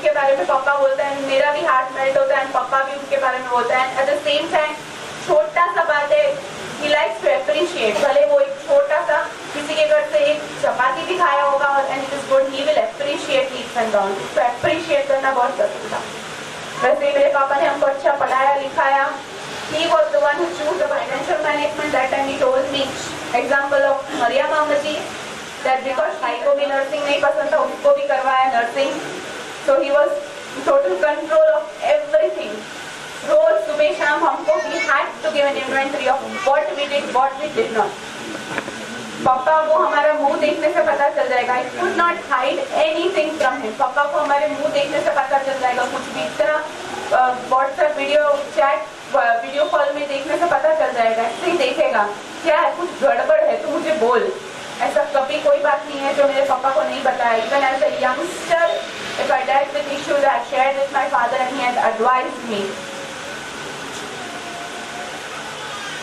उनके बारे में पापा बोलता है, मेरा भी हार्ट मेल्ट होता है, पापा भी उनके बारे में बोलता है। एट द सेम टाइम छोटा सा बात है, he likes to appreciate, भले वो एक छोटा सा किसी के घर से एक चपाती भी खाया होगा और and it is good, he will appreciate leaps and bounds। तो appreciate करना बहुत जरूरी था। वैसे मेरे पापा ने हमको अच्छा पढ़ाया लिखाया। He was the one who chose the financial management। That time he told me example of Maria Mamadi that because भाई को भी नर्सिंग नहीं पसंद था, उसको भी करवाया nursing. So he was total control of everything। रोज सुबह शाम हमको we had to give an inventory of what we did, what we did not। पापा को हमारा मुंह देखने से पता चल जाएगा। I could not hide anything from him। पापा को हमारे मुंह देखने से पता चल जाएगा कुछ भी। इतना WhatsApp video chat video call में देखने से पता चल जाएगा। ऐसे ही देखेगा क्या है, कुछ गड़बड़ है तो मुझे बोल। ऐसा कभी कोई बात नहीं है जो मेरे पापा को नहीं बताया। Even as a youngster, if I dealt with issues, I shared with my father and he had advised me।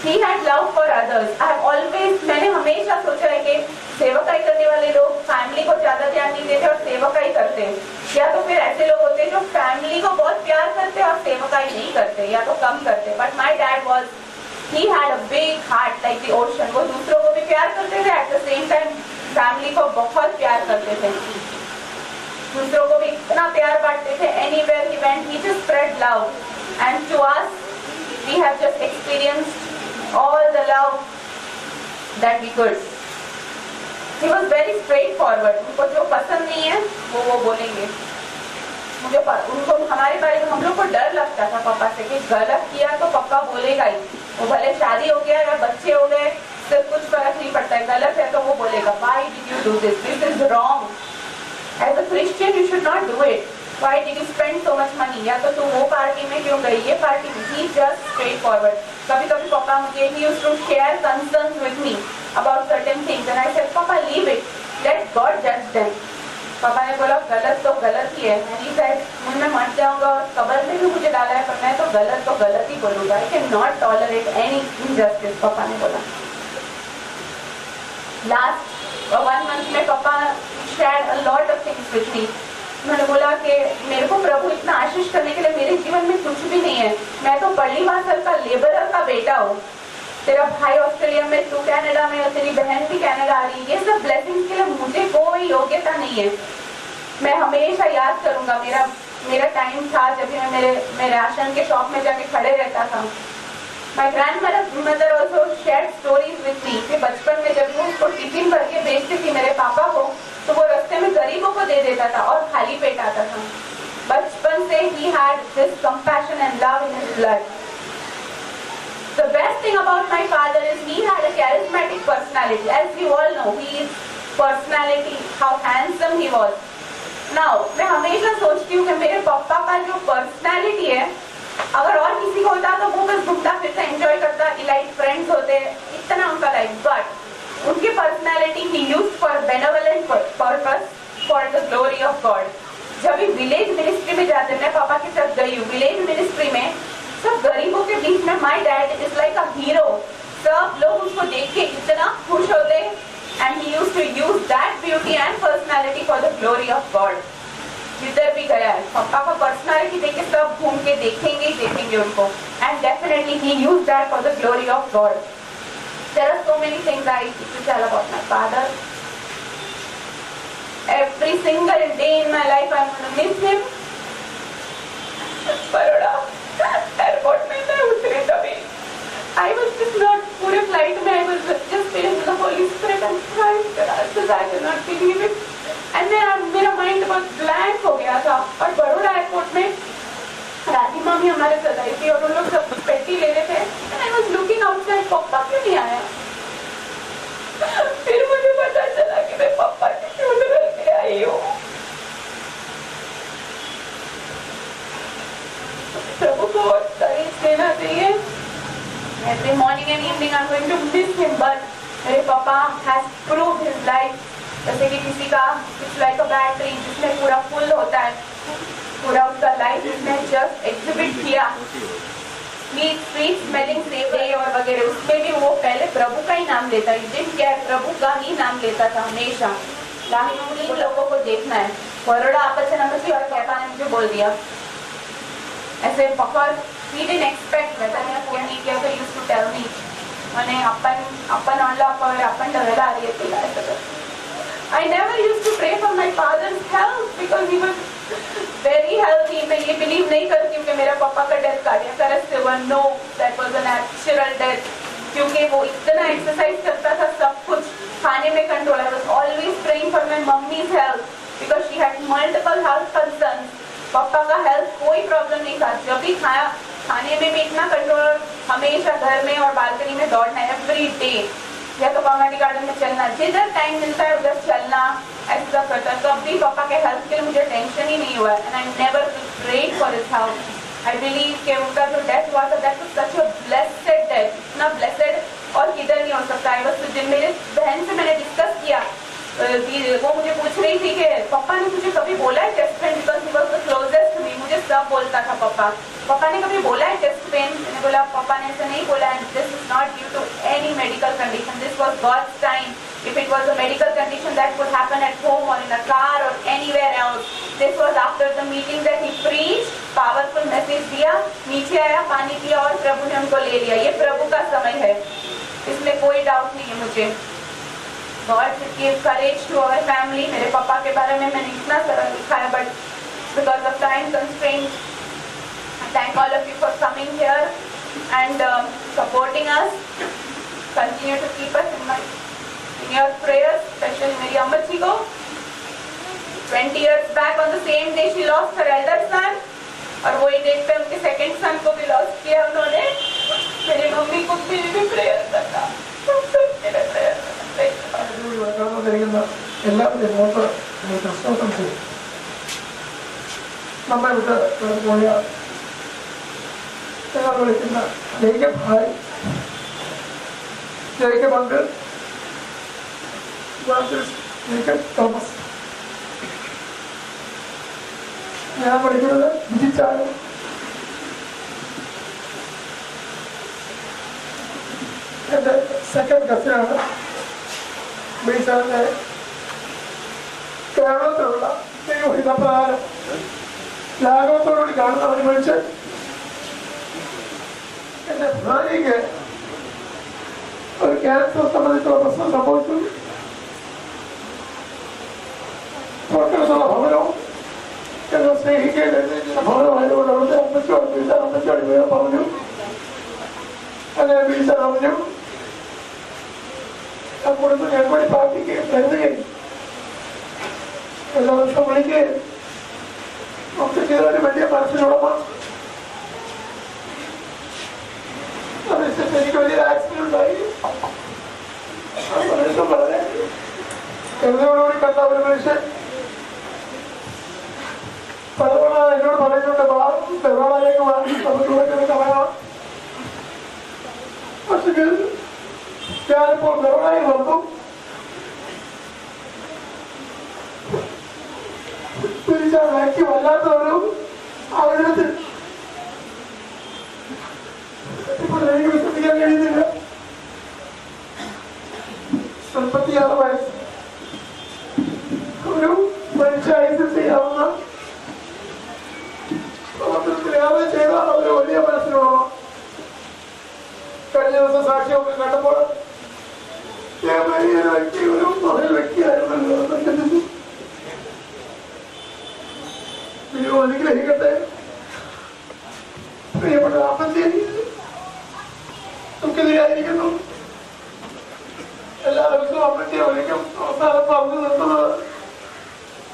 He had love for others। I have always, मैंने हमेशा सोचा है कि सेवकाई करने वाले लोग फैमिली को ज्यादा ध्यान नहीं देते और सेवकाई करते हैं, या तो फिर ऐसे लोग होते हैं जो फैमिली को बहुत प्यार करते हैं और सेवकाई नहीं करते या तो कम करते। But my dad was, he had a big heart like the ocean। वो दूसरों को भी प्यार करते थे, at the same time family को बहुत प्यार करते थे, दूसरों को भी इतना प्यार बांटते थे। Anywhere he went, he just spread love, and to us, we have just experienced all the love that we could। He was very straightforward। उनको जो पसंद नहीं है वो बोलेंगे। मुझे उनको हमारे बारे में हम लोग को डर लगता था पापा से कि गलत किया तो पापा बोलेगा ही। वो भले शादी हो गया या बच्चे हो गए, सिर्फ कुछ फर्क नहीं पड़ता है। गलत है तो वो बोलेगा, Why did you do this? This is wrong। As a Christian, you should not do it। Why did you spend so much money? या तो तू वो पार्टी में क्यों गई, ये पार्टी में। He just straightforward। कभी कभी पापा मुझे he used to share concerns with me about certain things and I said, Papa, leave it, let God judge them। पापा ने बोला गलत तो गलत ही है। And he said, मैं मर जाऊंगा और कब्र में भी मुझे डाला है पर मैं तो गलत ही बोलूंगा। I cannot tolerate any injustice। पापा ने बोला। Last 1 month में पापा shared a lot of things with me। मैंने बोला कि मेरे को प्रभु इतना आशीष करने के लिए मेरे जीवन में कुछ भी नहीं है। मैं तो पल्लीवासल का लेबरर का बेटा हूँ। तेरा भाई ऑस्ट्रेलिया में, तू कनाडा में और तेरी बहन भी कनाडा आ रही है। ये सब ब्लेसिंग्स के लिए मुझे कोई योग्यता नहीं है। मैं हमेशा याद करूंगा मेरा टाइम था जब मैं राशन के शॉप में जाके खड़े रहता था। My grandmother also shared stories with me कि बचपन में जब वो उसको टिफिन भर के बेचती थी मेरे पापा को, तो वो रास्ते में गरीबों को दे देता था और खाली पेट आता था। बचपन से he had this compassion and love in his blood। The best thing about my father is he had a charismatic personality। As you all know, his personality, how handsome he was। Now, मैं हमेशा सोचती हूँ कि मेरे पापा का जो personality है, अगर और किसी को होता तो वो बस घूमता फिरता एंजॉय करता, इलाइट फ्रेंड्स होते, इतना उनका लाइफ। बट उनकी personality he used for benevolent purpose for the glory of God. जब भी विलेज मिनिस्ट्री में जाते, मैं पापा के साथ गई हूँ विलेज मिनिस्ट्री में, सब गरीबों के बीच में my dad is like a hero. सब लोग उसको देख के इतना खुश होते, and he used to use that beauty and personality for the glory of God. जिधर भी गया है पापा का पर्सनैलिटी देख के सब घूम के देखेंगे उनको, and definitely he used that for the glory of God. There are so many things I need to tell about my father. Every single day in my life I'm going to miss him। Baroda airport में मैं उतरी तभी I was just not, पूरे flight में I was just feeling the Holy Spirit and crying because I could not believe it। and then मेरा mind बहुत blank हो गया था। और बड़ोड़ा एयरपोर्ट में राधी मामी हमारे साथ आई थी और उन लोग सब पेटी ले रहे थे, and I was looking outside, पापा क्यों नहीं आया। फिर मुझे पता चला कि मैं पापा के फ्यूनरल में आई हूँ। प्रभु को तारीफ देना चाहिए। Every morning and evening I'm going to miss him, but मेरे पापा has proved his life। जैसे कि किसी का it's like a battery जिसमें पूरा फुल होता है, पूरा उसका लाइफ उसने जस्ट एग्जिबिट किया। स्वीट स्मेलिंग सेवरी और वगैरह, उसमें भी वो पहले प्रभु का ही नाम लेता है। जिन क्या प्रभु का ही नाम लेता था हमेशा। इन लोगों को देखना है। बरोड़ा आपस में और क्या मुझे बोल दिया ऐसे बहुत he didn't expect whether मैंने फोन नहीं किया तो used to tell me मैंने अपन ऑनलाइन पर अपन डरेला आ रही है तो ऐसा I never used to pray for my father's health because he was very healthy. मैं ये believe नहीं करती हूँ कि मेरा पापा का डेथ कार्डियक अरेस्ट से हुआ. No, that was a natural death. क्योंकि वो इतना एक्सरसाइज करता था, सब कुछ खाने में control. I was always praying for my mummy's health because she had multiple health concerns. पापा का हेल्थ कोई प्रॉब्लम नहीं था. जब भी खाने में भी इतना कंट्रोल, हमेशा घर में और बालकनी में दौड़ना एवरी डे, या तो कम्युनिटी गार्डन में चलना, जिधर टाइम मिलता है उधर चलना, ऐसा करता. कब भी पापा के हेल्थ के लिए मुझे टेंशन ही नहीं हुआ. And I never prayed for his health. I believe कि उनका जो डेथ हुआ था that was such a blessed death. इतना ब्लेस्ड और किधर नहीं हो सकता. आई वाज मेरे बहन से मैंने डिस्कस किया, वो मुझे पूछ रही थी कि पापा ने मुझे कभी बोला है chest pain, because he was the closest to me. मुझे सब बोलता था पापा ने कभी बोला है चेस्ट पेन. मैंने बोला पापा ने ऐसे नहीं बोला. And this is not due to any medical condition. This was God's time. If it was a medical condition that could happen at home or in a car or anywhere else. This was after the meeting that he preached, powerful message दिया, नीचे आया, पानी पिया और प्रभु ने उनको ले लिया. ये प्रभु का समय है, इसमें कोई डाउट नहीं है मुझे. God give courage to our family. मेरे पापा के बारे में मैंने इतना सारा लिखा है, but because of time constraints, I thank all of you for coming here and supporting us. Continue to keep us in your prayers, especially मेरी अम्मची को. 20 years back on the same day she lost her elder son, और वही date पे उनके second सन को भी loss किया उन्होंने. मेरी मम्मी को भी प्रेयर करना, मेरे प्रेयर എല്ലാവരും മോട്ട് ക്രിസ്തോസം ചെയ്യും. നമ്മെ വിട്ട് പോയ ഞങ്ങൾ വിളിക്കുന്ന Jacob bhai, Jacob uncle, Jacob Thomas, ഞാൻ വിളിക്കുന്നത് വിജിച്ചാണ്. എൻ്റെ സെക്കൻഡ് കസിനാണ്. ബീച്ചാറിൻ്റെ കേരളത്തിലുള്ള ദൈവഹിതപ്രകാരം ലാഘവത്തോടുകൂടി കാണുന്ന ഒരു മനുഷ്യൻ. എൻ്റെ ഭാര്യയ്ക്ക് ഒരു ക്യാൻസർ സംബന്ധിച്ചുള്ള പ്രശ്നം സംഭവിച്ചു. തൊട്ടടുത്തുള്ള ഭവനവും ഞങ്ങൾ സ്നേഹിക്കേണ്ട ഭവനമായതുകൊണ്ട് അവിടുത്തെ അമ്മച്ചോട് പറഞ്ഞു. അങ്ങനെ ബീച്ചാർ പറഞ്ഞു കൊടുത്ത് ഞാൻ കൂടി പ്രാർത്ഥിക്കുകയും കരുതുകയും എല്ലാ വർഷവും വിളിക്കുകയും ഒക്കെ ചെയ്തൊരു വലിയ മനസ്സിനുടമ. അതനുസരിച്ച് എനിക്ക് വലിയൊരു ആക്സിഡന്റ് ഉണ്ടായി. ആ സമയത്ത് വളരെ കരുതലോടുകൂടി കണ്ട ഒരു മനുഷ്യൻ പലതവണ എന്നോട് പറയുന്നുണ്ട്, ബെറോളയിലേക്ക് നമുക്കിവിടെ കളയാം. പക്ഷെ ഞാനിപ്പോൾ ബെറോളയിൽ വന്നു. എനിക്ക് വല്ലാത്തൊരു ആഗ്രഹത്തിൽ ഇപ്പോൾ എനിക്ക് വിശ്വസിക്കാൻ കഴിയുന്നില്ല. 46 വയസ്സ് ഒരു മനുഷ്യായുസ് ചെയ്യാവുന്ന പ്രവർത്തനത്തിലേറെ ചെയ്ത ഒരു വലിയ മനസ്സിലുള്ള കഴിഞ്ഞ ദിവസം സാക്ഷിയൊക്കെ കണ്ടപ്പോൾ ഒരു വ്യക്തി ഒരു മഹൽ വ്യക്തിയായിരുന്നല്ലോ. അനുഗ്രഹിക്കട്ടെ. പ്രിയപ്പെട്ട അമ്മച്ചി ദുഃഖിതയായിരിക്കുന്നു. എല്ലാ ദിവസവും അമ്മച്ചിയെ ഒരിക്കും അവസാനം പറഞ്ഞു നിർത്തുന്നത്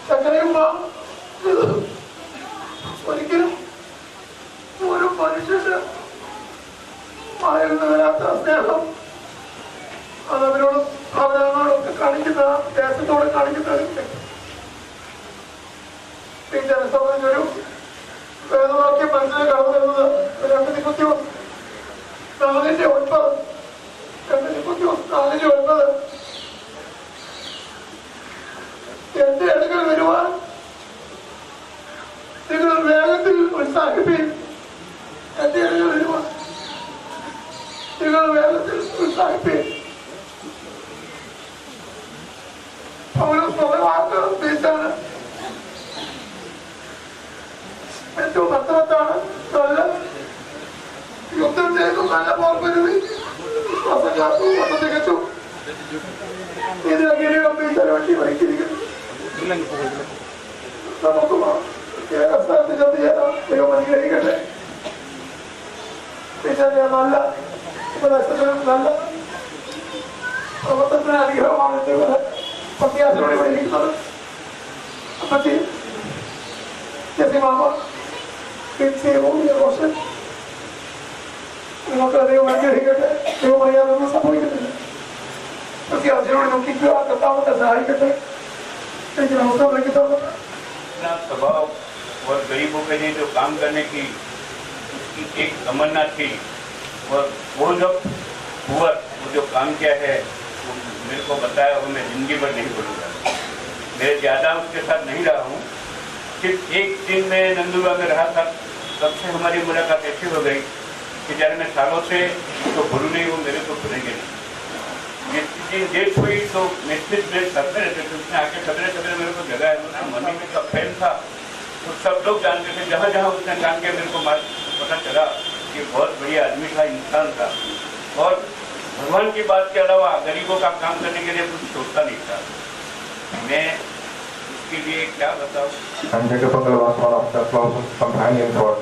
ചക്കരയുമ്പ. ഒരിക്കലും ഒരു മനുഷ്യന് ആയിരുന്നു വരാത്ത സ്നേഹം അതവരോടും അവരോടൊക്കെ കാണിക്കുന്ന ദേശത്തോടെ കാണിക്കുന്നവരുണ്ട്. ടീച്ചറെ സംബന്ധിച്ചൊരു വേദവാക്യം മനസ്സിൽ കടന്നു വരുന്നത് 2 4:9 എന്റെ അടുക്കൽ വരുവാൻ നിങ്ങൾ വേഗത്തിൽ ഉത്സാഹിപ്പിൻ. എന്റെ അടുക്കൽ വരുവാൻ നിങ്ങൾ വേഗത്തിൽ ഉത്സാഹിപ്പിൻ. പൗലോസ് വാക്ക് തിരിച്ചാണ്. ഏറ്റവും അത്രത്താണ് നല്ല യുദ്ധം ചെയ്തു, നല്ല പോർപ്പരുതി തികച്ചു ഇതിനെ വേണ്ടി വഹിച്ചിരിക്കുന്നു. നമുക്ക് ഏക സ്ഥാനത്ത് ചെന്ന് ചേരാം. ദൈവം അനുഗ്രഹിക്കട്ടെ. പിന്നെ നല്ല നല്ല പ്രവർത്തനത്തിന് അനുഗ്രഹമാണ് ഇതുപോലെ പ്രത്യാശയോടെ ഇവിടെ ഇരിക്കുന്നത്. അപ്പച്ചി മാമ റോഷൻ നിങ്ങൾക്ക് ദൈവം അനുഗ്രഹിക്കട്ടെ. ദൈവം അറിയാതൊന്നും സംഭവിക്കുന്നില്ല. പ്രത്യാശയോടെ നോക്കിക്കുക. കർത്താവിനെ സഹായിക്കട്ടെ. എനിക്ക് അവസരം നൽകി തന്നു. स्वभाव और गरीबों के लिए जो काम करने की उसकी एक तमन्ना थी और वो जब हुआ, वो जो काम किया है वो मेरे को बताया, वो मैं जिंदगी भर नहीं भूलूंगा. मैं ज़्यादा उसके साथ नहीं रहा हूँ. सिर्फ एक दिन में नंदुरबार में रहा था, तब से हमारी मुलाकात ऐसी हो गई कि जब मैं सालों से तो भूलू नहीं, वो मेरे को भूलेंगे नहीं. जिस दिन डेट हुई तो निश्चित डेट सबसे रहते थे, उसने आके सवेरे सवेरे मेरे को जगह है. उसका मनी में का फैन था, तो सब लोग जानते थे. जहाँ जहाँ उसने काम किया मेरे को पता चला कि बहुत बढ़िया आदमी था, इंसान था और भगवान की बात के अलावा गरीबों का काम करने के लिए कुछ सोचता नहीं था. मैं इसके लिए क्या बताऊँ. And Jacob Uncle was one of the closest companions for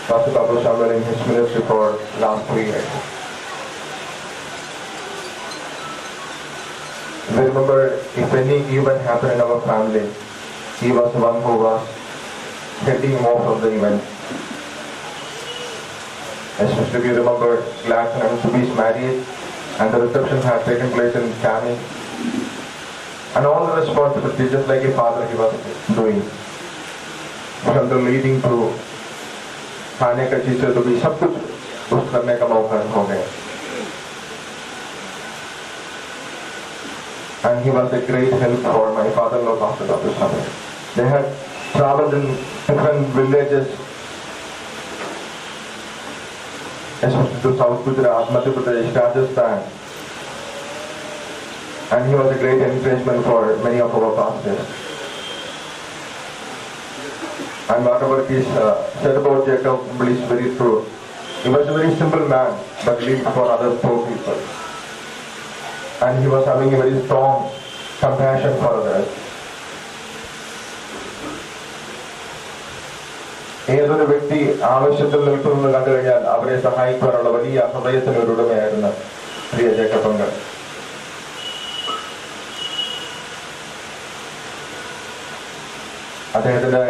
Pastor Babu Shamwell in his ministry for last 3 years. We remember if any event happened in our family, he was the one who was heading most of the event. Especially we remember Gladson and Subi's marriage and the reception had taken place in Chani. And all the responsibility, just like a father he was doing. From the leading to खाने का चीज़ तो भी सब कुछ उस करने का मौका हो गया. And he was a great help for my father-in-law, Pastor Babu Shamwell. They had traveled in different villages, especially to South Gujarat, Madhya Pradesh, Rajasthan. And he was a great encouragement for many of our pastors. And whatever he said about Jacob is very true. He was a very simple man, but lived for other poor people. And he was having a very strong compassion for others. ഏതൊരു വ്യക്തി ആവശ്യത്തിൽ നിൽക്കുന്നു കണ്ടു കഴിഞ്ഞാൽ അവരെ സഹായിക്കാനുള്ള വലിയ ഹൃദയത്തിന് ഒരു ഉടമയായിരുന്ന പ്രിയ ജേക്കബ് അങ്കിൾ. അദ്ദേഹത്തിന്റെ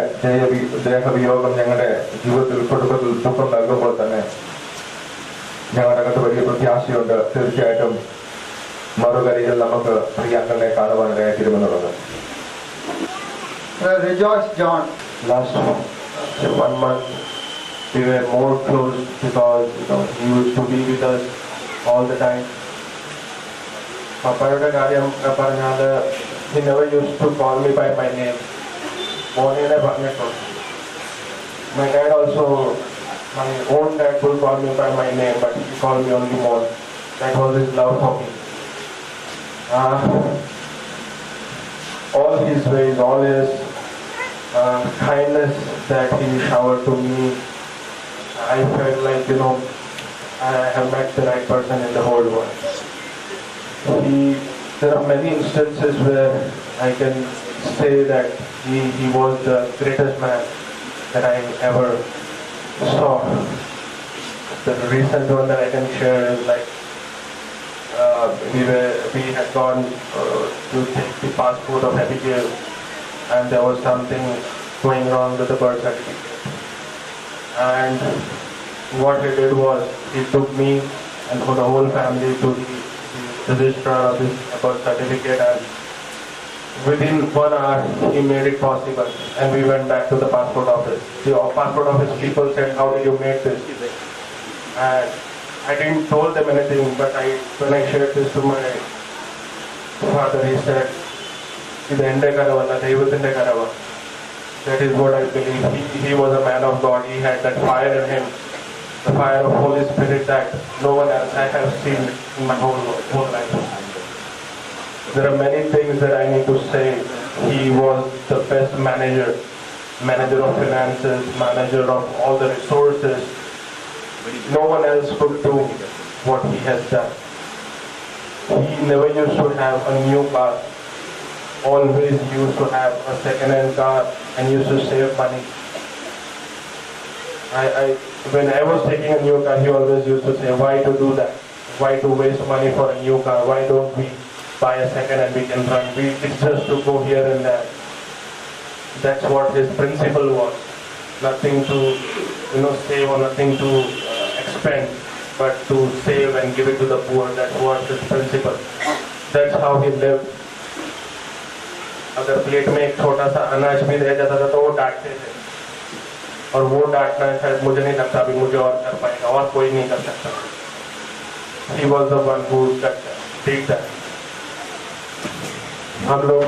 ദേഹവിയോഗം ഞങ്ങളുടെ ജീവിതത്തിൽ കുടുംബത്തിൽ ദുഃഖം നൽകുമ്പോൾ തന്നെ ഞങ്ങളുടെ അകത്ത് വലിയ പ്രത്യാശയുണ്ട്. തീർച്ചയായിട്ടും മറുകരയിൽ നമുക്ക് പ്രിയ അങ്കിളിനെ കാണുവാനിടയായിത്തീരുമെന്നുള്ളത്. Rejoice John. Last 1 month we were more close because he used to be with us all the time. പപ്പയുടെ കാര്യം പറഞ്ഞാൽ he never used to call me by my name. മോനെ പറഞ്ഞിട്ടുണ്ട്. My dad also, my own dad would call me by my name, but he called me only Mon. That was his love for me. All his ways, all his kindness that he showered to me, I felt like, I have met the right person in the whole world. There are many instances where I can say that he was the greatest man that I ever saw. The recent one that I can share is like, we had gone to take the passport of Abigail, and there was something going wrong with the birth certificate. And what he did was he took me and for the whole family to the registrar of this birth certificate, and within 1 hour he made it possible, and we went back to the passport office. The passport office people said, "How did you make this?" And I didn't told them anything, but when I shared this to my father, he said, "Idu ende karavalla, Devathinte karava." That is what I believe. He was a man of God. He had that fire in him, the fire of Holy Spirit that no one else I have seen in my whole life. There are many things that I need to say. He was the best manager manager of finances, manager of all the resources. No one else could do what he has done. He never used to have a new car. Always used to have a second-hand car and used to save money. When I was taking a new car, he always used to say, why to do that? Why to waste money for a new car? Why don't we buy a second and we can run? It's just to go here and there. That's what his principle was. Nothing to, save or nothing to expend, but to save and give it to the poor. That was his principle. That's how he lived. अगर plate में एक छोटा सा अनाज भी रह जाता था तो वो डांटते थे, और वो डांटना शायद मुझे नहीं लगता अभी मुझे और कर पाएगा, और कोई नहीं कर सकता. He was the one who did that. हम लोग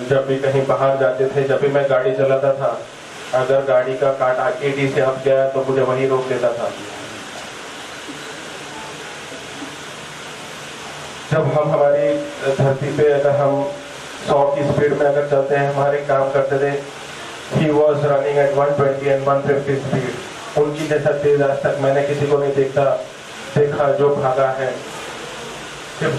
जब भी कहीं बाहर जाते थे, जब भी मैं गाड़ी चलाता था, अगर गाड़ी का कांटा 80 से अब गया तो मुझे वहीं रोक देता था. जब हम हमारी धरती पे अगर हम 100 की स्पीड में अगर चलते हैं, हमारे काम करते थे, he was running at 120 and 150 speed. उनकी जैसा तेज आज तक मैंने किसी को नहीं देखा जो भागा है. सिर्फ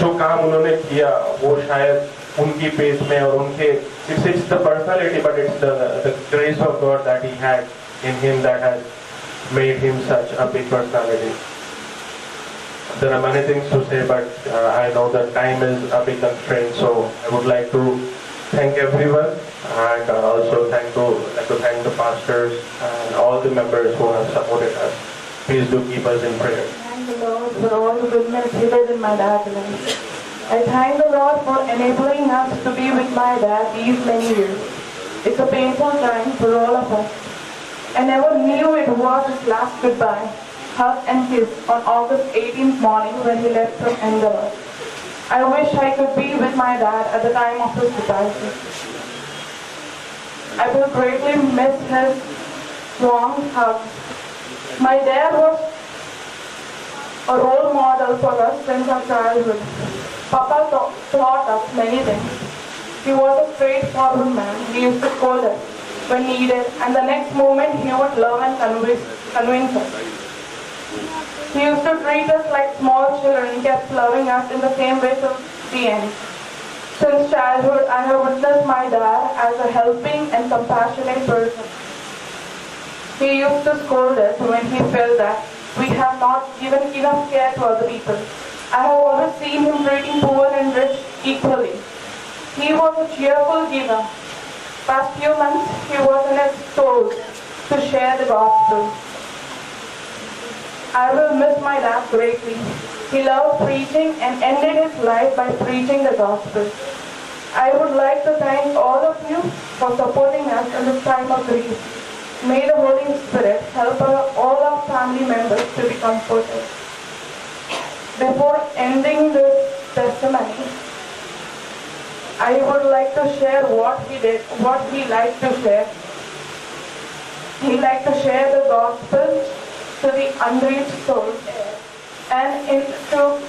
जो काम उन्होंने किया वो शायद उनकी पेस में और उनके it's the personality, but it's the grace of God that he had in him that has made him such a big personality. There are many things to say, but I know that time is a big constraint, so I would like to thank everyone, and also like to thank the pastors and all the members who have supported us. Please do keep us in prayer. Thank the Lord for all the goodness He did in my dad's life. I thank the Lord for enabling us to be with my dad these many years. It's a painful time for all of us. I never knew it was his last goodbye, hug and kiss on August 18th morning when he left from Ahmedabad. I wish I could be with my dad at the time of his departure. I will greatly miss his warm hugs. My dad was a role model for us since our childhood. Papa taught us many things. He was a straightforward man. He used to scold us when needed, and the next moment he would love and convince us. He used to treat us like small children and kept loving us in the same way till the end. Since childhood, I have witnessed my dad as a helping and compassionate person. He used to scold us when he felt that we have not given enough care to other people. I have always seen him treating poor and rich equally. He was a cheerful giver. Past few months, he was in his stores to share the gospel. I will miss my dad greatly. He loved preaching and ended his life by preaching the gospel. I would like to thank all of you for supporting us in this time of grief. May the Holy Spirit help all our family members to be comforted. Before ending this testimony, I would like to share what he liked to share. He liked to share the gospel to the unreached souls and to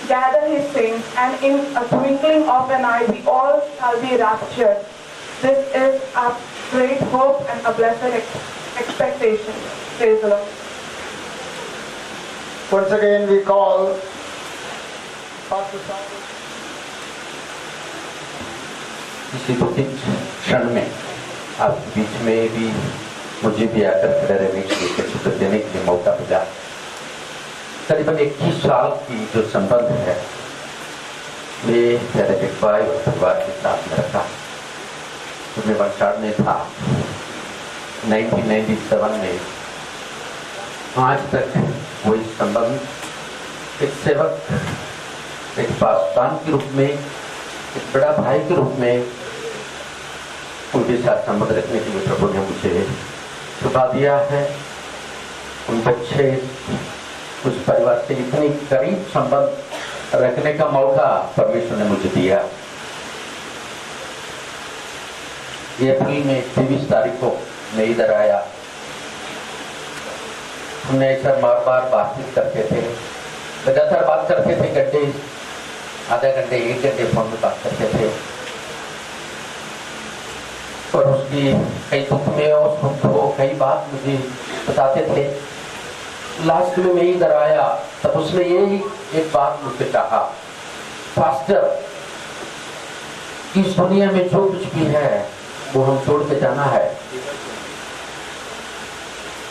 gather his saints, and in a twinkling of an eye we all shall be raptured. This is our great hope and a blessed expectation. Praise the Lord. Once again we call Pastor Simon. इसी दुखित क्षण में आप बीच में भी मुझे भी आकर खड़े रहने के लिए चित्र देने के लिए मौका मिला. करीबन 21 साल की जो संबंध है वे मेरे भाई और परिवार के साथ में रखा. जब मैं वलसाड़ में था 1997 में, आज तक वही संबंध एक सेवक, एक पासवान के रूप में, एक बड़ा भाई के रूप में उनके साथ संबंध रखने के लिए प्रभु ने मुझे सुधा दिया है. उन बच्चे उस परिवार से इतनी करीब संबंध रखने का मौका परमेश्वर ने मुझे दिया. ये अप्रैल में 23 तारीख को मैं इधर आया. हमने ऐसा बार बार बातचीत करते थे, लगातार बात करते थे, घंटे, आधा घंटे, 1 घंटे फोन में बात करते थे. और उस कि कई दुख में हो सुख हो कई बात मुझे बताते थे। लास्ट में मैं इधर आया तब उसने यही एक बात मुझसे कहा, पास्टर इस दुनिया में जो कुछ भी है वो हम छोड़ के जाना है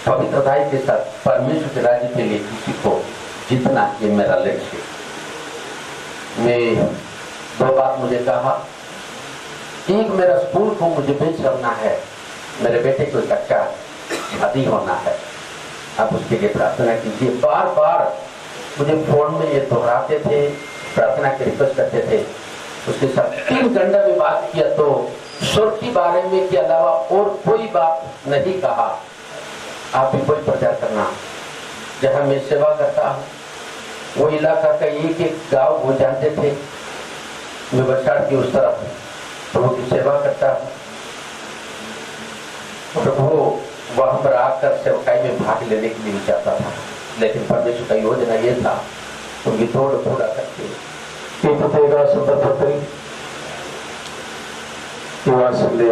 पवित्रताई के साथ परमेश्वर के राज्य के लिए किसी को जीतना, ये मेरा लक्ष्य। मैं दो बात मुझे कहा, एक मेरा स्कूल को मुझे बेच करना है, मेरे बेटे को एक अच्छा शादी होना है, आप उसके लिए प्रार्थना कीजिए। बार बार मुझे फोन में ये दोहराते थे, प्रार्थना की रिक्वेस्ट करते थे। उसके साथ 3 घंटा में बात किया तो स्वर्ग के बारे में के अलावा और कोई बात नहीं कहा। आप भी कोई प्रचार करना, जहाँ मैं सेवा करता हूँ वो इलाका का एक एक गांव वो जानते थे, मैं बरसात की उस तरफ प्रभु की सेवा करता हूँ। प्रभु वहां पर आकर सेवकाई में भाग लेने के लिए चाहता था, लेकिन परमेश्वर का योजना ये था उनकी तोड़ पूरा करके ഈ പ്രത്യേക സന്ദർഭത്തിൽ യുവാസിലെ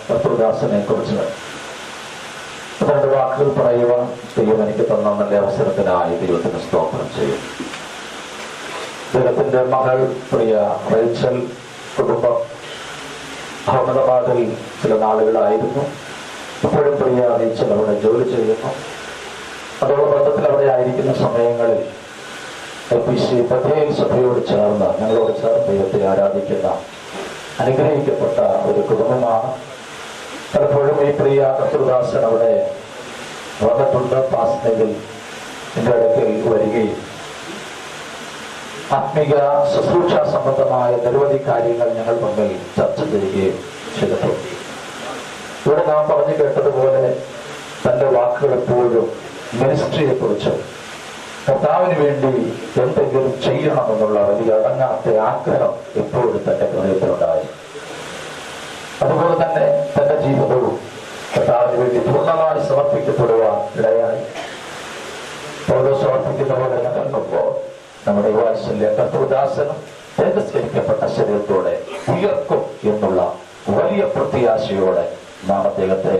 കർത്തൃദാസനെ കുറിച്ച് 2 വാക്കുകൾ പറയുവാൻ ദൈവം എനിക്ക് തന്ന നല്ല അവസരത്തിനായി ദൈവത്തിന് സ്തോത്രം ചെയ്യും. ദൈവത്തിന്റെ മകൾ പ്രിയ റേച്ചൽ കുടുംബം അഹമ്മദാബാദിൽ ചില നാളുകളായിരുന്നു. ഇപ്പോഴും പ്രിയ റേച്ചൽ അവിടെ ജോലി ചെയ്യുന്നു. അതോടൊപ്പത്തിൽ അവിടെ ആയിരിക്കുന്ന സമയങ്ങളിൽ IPC ബഥേൽ സഭയോട് ചേർന്ന് ഞങ്ങളോട് ചേർന്ന് ദൈവത്തെ ആരാധിക്കുന്ന അനുഗ്രഹിക്കപ്പെട്ട ഒരു കുടുംബമാണ്. പലപ്പോഴും ഈ പ്രിയ കർത്തൃദാസൻ അവിടെ വന്നിട്ടുണ്ട്. പാസ്റ്ററിൽ എൻ്റെ അടുക്കൽ വരികയും ആത്മീക ശുശ്രൂഷ സംബന്ധമായ നിരവധി കാര്യങ്ങൾ ഞങ്ങൾ തമ്മിൽ ചർച്ച ചെയ്യുകയും ചെയ്തിട്ടുണ്ട്. ഇവിടെ നാം പറഞ്ഞു കേട്ടതുപോലെ തൻ്റെ വാക്കുകൾ എപ്പോഴും മിനിസ്ട്രിയെ കുറിച്ചും കർത്താവിന് വേണ്ടി എന്തെങ്കിലും ചെയ്യണമെന്നുള്ള വലിയ അടങ്ങാത്ത ആഗ്രഹം എപ്പോഴും തന്റെ ഹൃദയത്തിലുണ്ടായി. അതുപോലെ തന്നെ തന്റെ ജീവിതവും കർത്താവിന് വേണ്ടി പൂർണ്ണമായി സമർപ്പിക്കപ്പെടുവാൻ ഇടയായി. പൗലോസ് സമർപ്പിക്കുന്ന പോലെ കണ്ടുമ്പോൾ നമ്മുടെ വാത്സല്യ കർത്തൃദാസനും തിരസ്കരിക്കപ്പെട്ട ശരീരത്തോടെ ഉയർക്കും എന്നുള്ള വലിയ പ്രത്യാശയോടെ നാം അദ്ദേഹത്തെ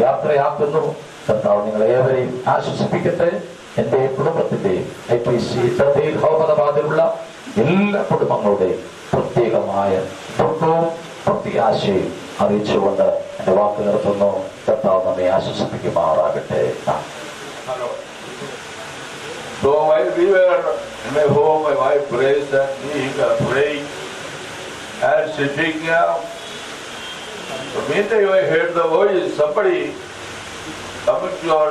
യാത്രയാക്കുന്നു. കർത്താവ് നിങ്ങളെ ഏവരെയും ആശ്വസിപ്പിക്കട്ടെ. എന്റെ കുടുംബത്തിന്റെയും IPC ബഥേൽ അഹമ്മദാബാദിലുള്ള എല്ലാ കുടുംബങ്ങളുടെയും പ്രത്യേകമായ ദുഃഖവും പ്രത്യാശയും അറിയിച്ചുകൊണ്ട് എന്റെ വാക്ക് നിർത്തുന്നു. കർത്താവ് നമ്മെ ആശ്വസിപ്പിക്കുമാറാകട്ടെ. So while we were in my home, my wife praised and we were praying and sitting down. So meantime I heard the voice, somebody coming to our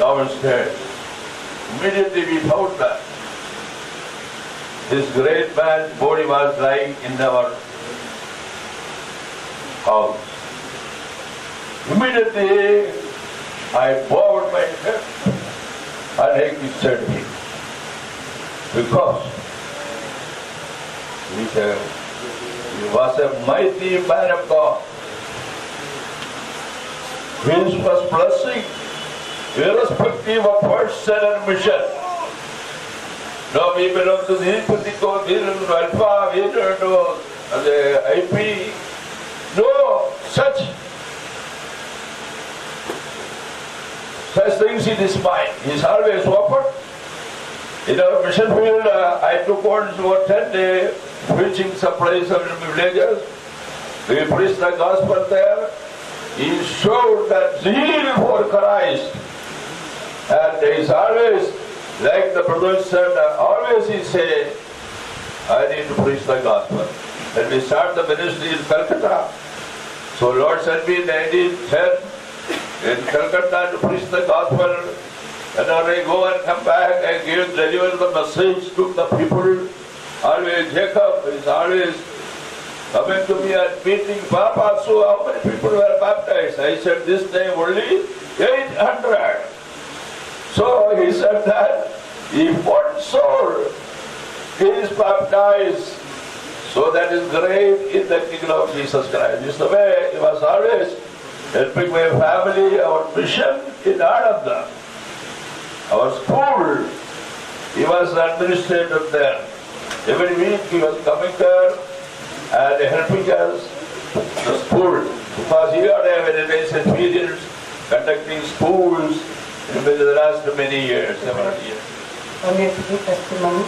downstairs. Immediately we found that this great man's body was lying in our house. Immediately I bowed my head and I kissed him because he was a mighty man of God. His was blessing irrespective of person and mission. No, we belong to this particular, we belong to Alpha, we belong to the IP. No, such things in his mind. He is always open. In our mission field, I took on for 10 days preaching some places in villages. We preached the gospel there. He showed that zeal for Christ. And he is always, like the brother said, always he said, I need to preach the gospel. When we started the ministry in Calcutta, so Lord sent me in 1910 in Calcutta to preach the gospel. And when I go and come back, I deliver the message to the people. Always Jacob is always coming to me and meeting Papa. So how many people were baptized? I said this time only 800. So he said that if one soul is baptized, so that is great in the kingdom of Jesus Christ. This is the way he was always helping my family, our mission in Ananda. Our school, he was the administrator there. Every week he was coming there and helping us. the school, because you are there with immense experience conducting schools in the last many years, several years. I'm here to give testimony.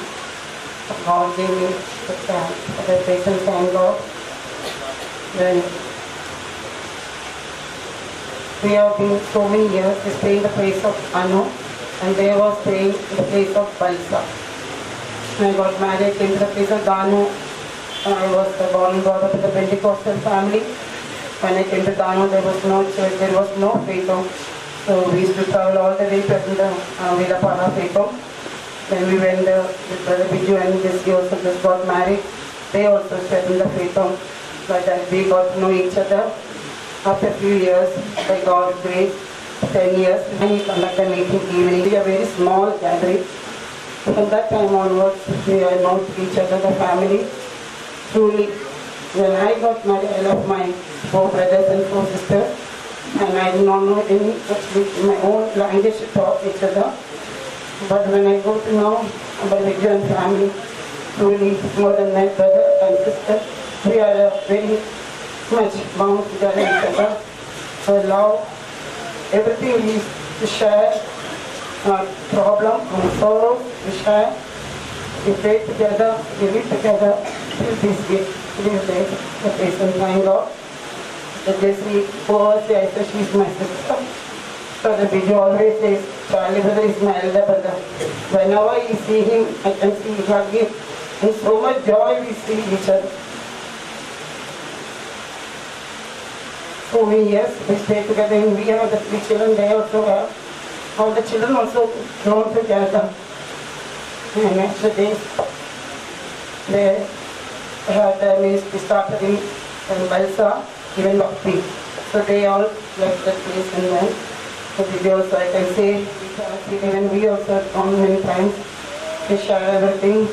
God gave me the chance, the patient thank God. When we have been so many years, we stay in the place of Anu, and they were staying in the place of Balsa. When I got married, came to the place of Danu. I was born and brought up in the Pentecostal family. When I came to Danu, there was no church, there was no faith home. So we used to travel all the way to attend the Villapara faith home. Then we went with Brother Biju and this he also just got married. They also stayed in the faith home. But we got to know each other. After a few years, by God's grace, 10 years, we conduct a meeting evening. We are very small gathering. From that time onwards, we are known to each other, the family. Truly, when I got married, I left my 4 brothers and 4 sisters. And I did not know any, actually, my own language to talk each other. But when I go to know about Viju and family, truly more than my brother and sister, we are very much bound together each other. So love, everything we used to share, our problem, our sorrow, we share. We pray together, we live together, till this day, the patient thank God. The Jessie, Boaz, I say she's my sister. Brother Biju always says, Charlie brother is my elder brother. Whenever I see him, I can see him hugging. And so much joy we see each other. So many years we stay together and we have the 3 children, they also have. All the children also grown together. And next day, they had their ministry started in Balsa, even Bhakti. So they all left that place and went. So we also, I can say, even we also have gone many times. We share everything.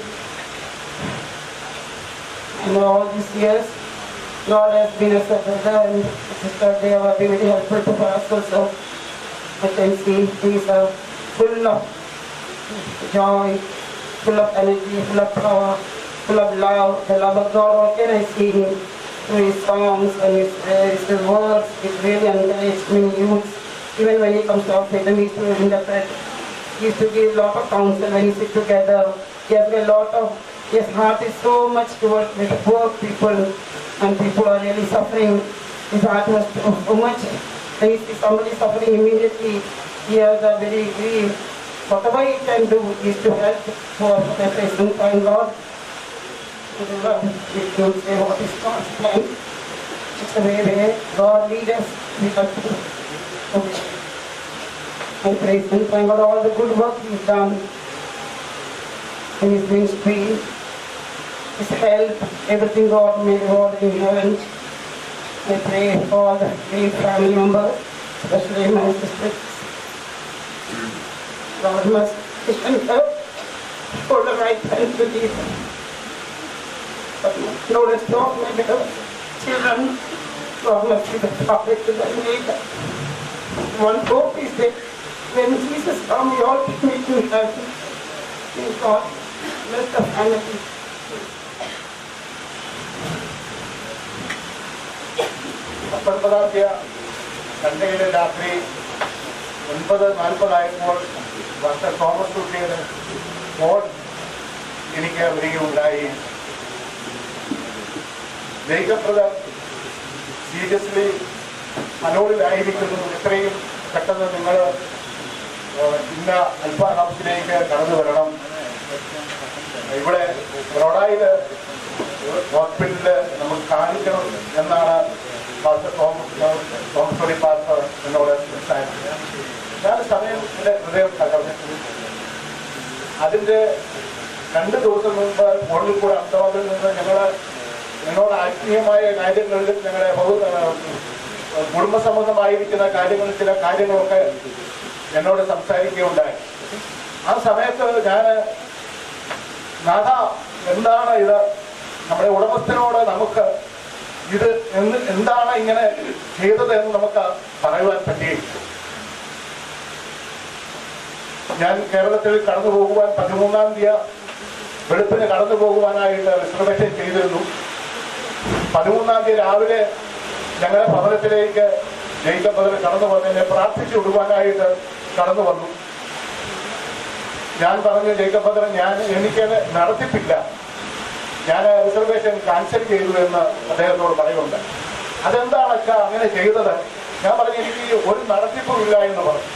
And all these years, God has been as a brother and sister. They have been very helpful to us also. I can see things are full of joy, full of energy, full of power, full of love, the love of God. What can I see him? Through his songs and his prayers, his words, it really encouraged me youths. Even when he comes to our faith, he used to interpret. He used to give a lot of counsel when he sit together. He has a lot of, his heart is so much towards the poor people and people are really suffering. His heart was so much. When he sees somebody suffering immediately, he has a very grief. Whatever he can do is to help for the patient and God. We don't say what is God's plan. It's the way where God leads us. We have to I praise Him, thank God all the good work He's done in His ministry, His help, everything God may reward in heaven. I pray for all the great family members, especially my sisters. God must stand up for the right time to lead them. But no less God may be the children. God must be the prophet to the maker. One hope is that when Jesus comes, we all meet in heaven. May God bless the family. പത്തൊൻപതാം സൺഡേയിലെ രാത്രി 9:40 doctor Thomas കുട്ടിയുടെ phone എനിക്ക് വരികയുണ്ടായി. Jacob brother seriously മനോളിലായിരിക്കുന്നു, എത്രയും പെട്ടെന്ന് നിങ്ങൾ ഇന്ന അൽഫ ഹൗസിലേക്ക് കടന്നു വരണം. ഇവിടെ റോഡായിൽ ഹോസ്പിറ്റലിൽ നമുക്ക് കാണിക്കണം എന്നാണ് പാസ്റ്റർ തോമസ് പാസ്റ്റർ എന്നോട് സംസാരിച്ചത്. ഞാൻ സമയം എൻ്റെ ഹൃദയം തകർന്നു. അതിൻ്റെ 2 ദിവസം മുമ്പ് ഫോണിൽ കൂടെ അഹമ്മദാബാദിൽ നിന്ന് ഞങ്ങളോട് ആത്മീയമായ കാര്യങ്ങളിൽ ഞങ്ങളെ കുടുംബസംബന്ധമായിരിക്കുന്ന കാര്യങ്ങളിൽ ചില കാര്യങ്ങളൊക്കെ എന്നോട് സംസാരിക്കുകയുണ്ടായി. ആ സമയത്ത് ഞാൻ നാഥ എന്താണ് ഇത്, നമ്മുടെ ഉടമസ്ഥനോട് നമുക്ക് ഇത് എന്താണ് ഇങ്ങനെ ചെയ്തത് എന്ന് നമുക്ക് പറയുവാൻ പറ്റിയില്ല. ഞാൻ കേരളത്തിൽ കടന്നു പോകുവാൻ 13-ാം തീയതി വെളുപ്പിന് കടന്നു പോകുവാനായിട്ട് റിസർവേഷൻ ചെയ്തിരുന്നു. 13-ാം തീയതി രാവിലെ ഞങ്ങളുടെ ഭവനത്തിലേക്ക് ജേക്കബ് ബ്രദർ കടന്നു വന്നതിനെ പ്രാർത്ഥിച്ചു വിടുവാനായിട്ട് കടന്നു വന്നു. ഞാൻ പറഞ്ഞു, ജേക്കബ് ബ്രദർ, എനിക്കത് നടത്തിപ്പില്ല, ഞാൻ റിസർവേഷൻ ക്യാൻസൽ ചെയ്തു എന്ന് അദ്ദേഹത്തോട് പറയുന്നുണ്ട്. അതെന്താണ് അച്ഛാ അങ്ങനെ ചെയ്തത്? ഞാൻ പറഞ്ഞു, എനിക്ക് ഒരു നടത്തിപ്പുമില്ല എന്ന് പറഞ്ഞു.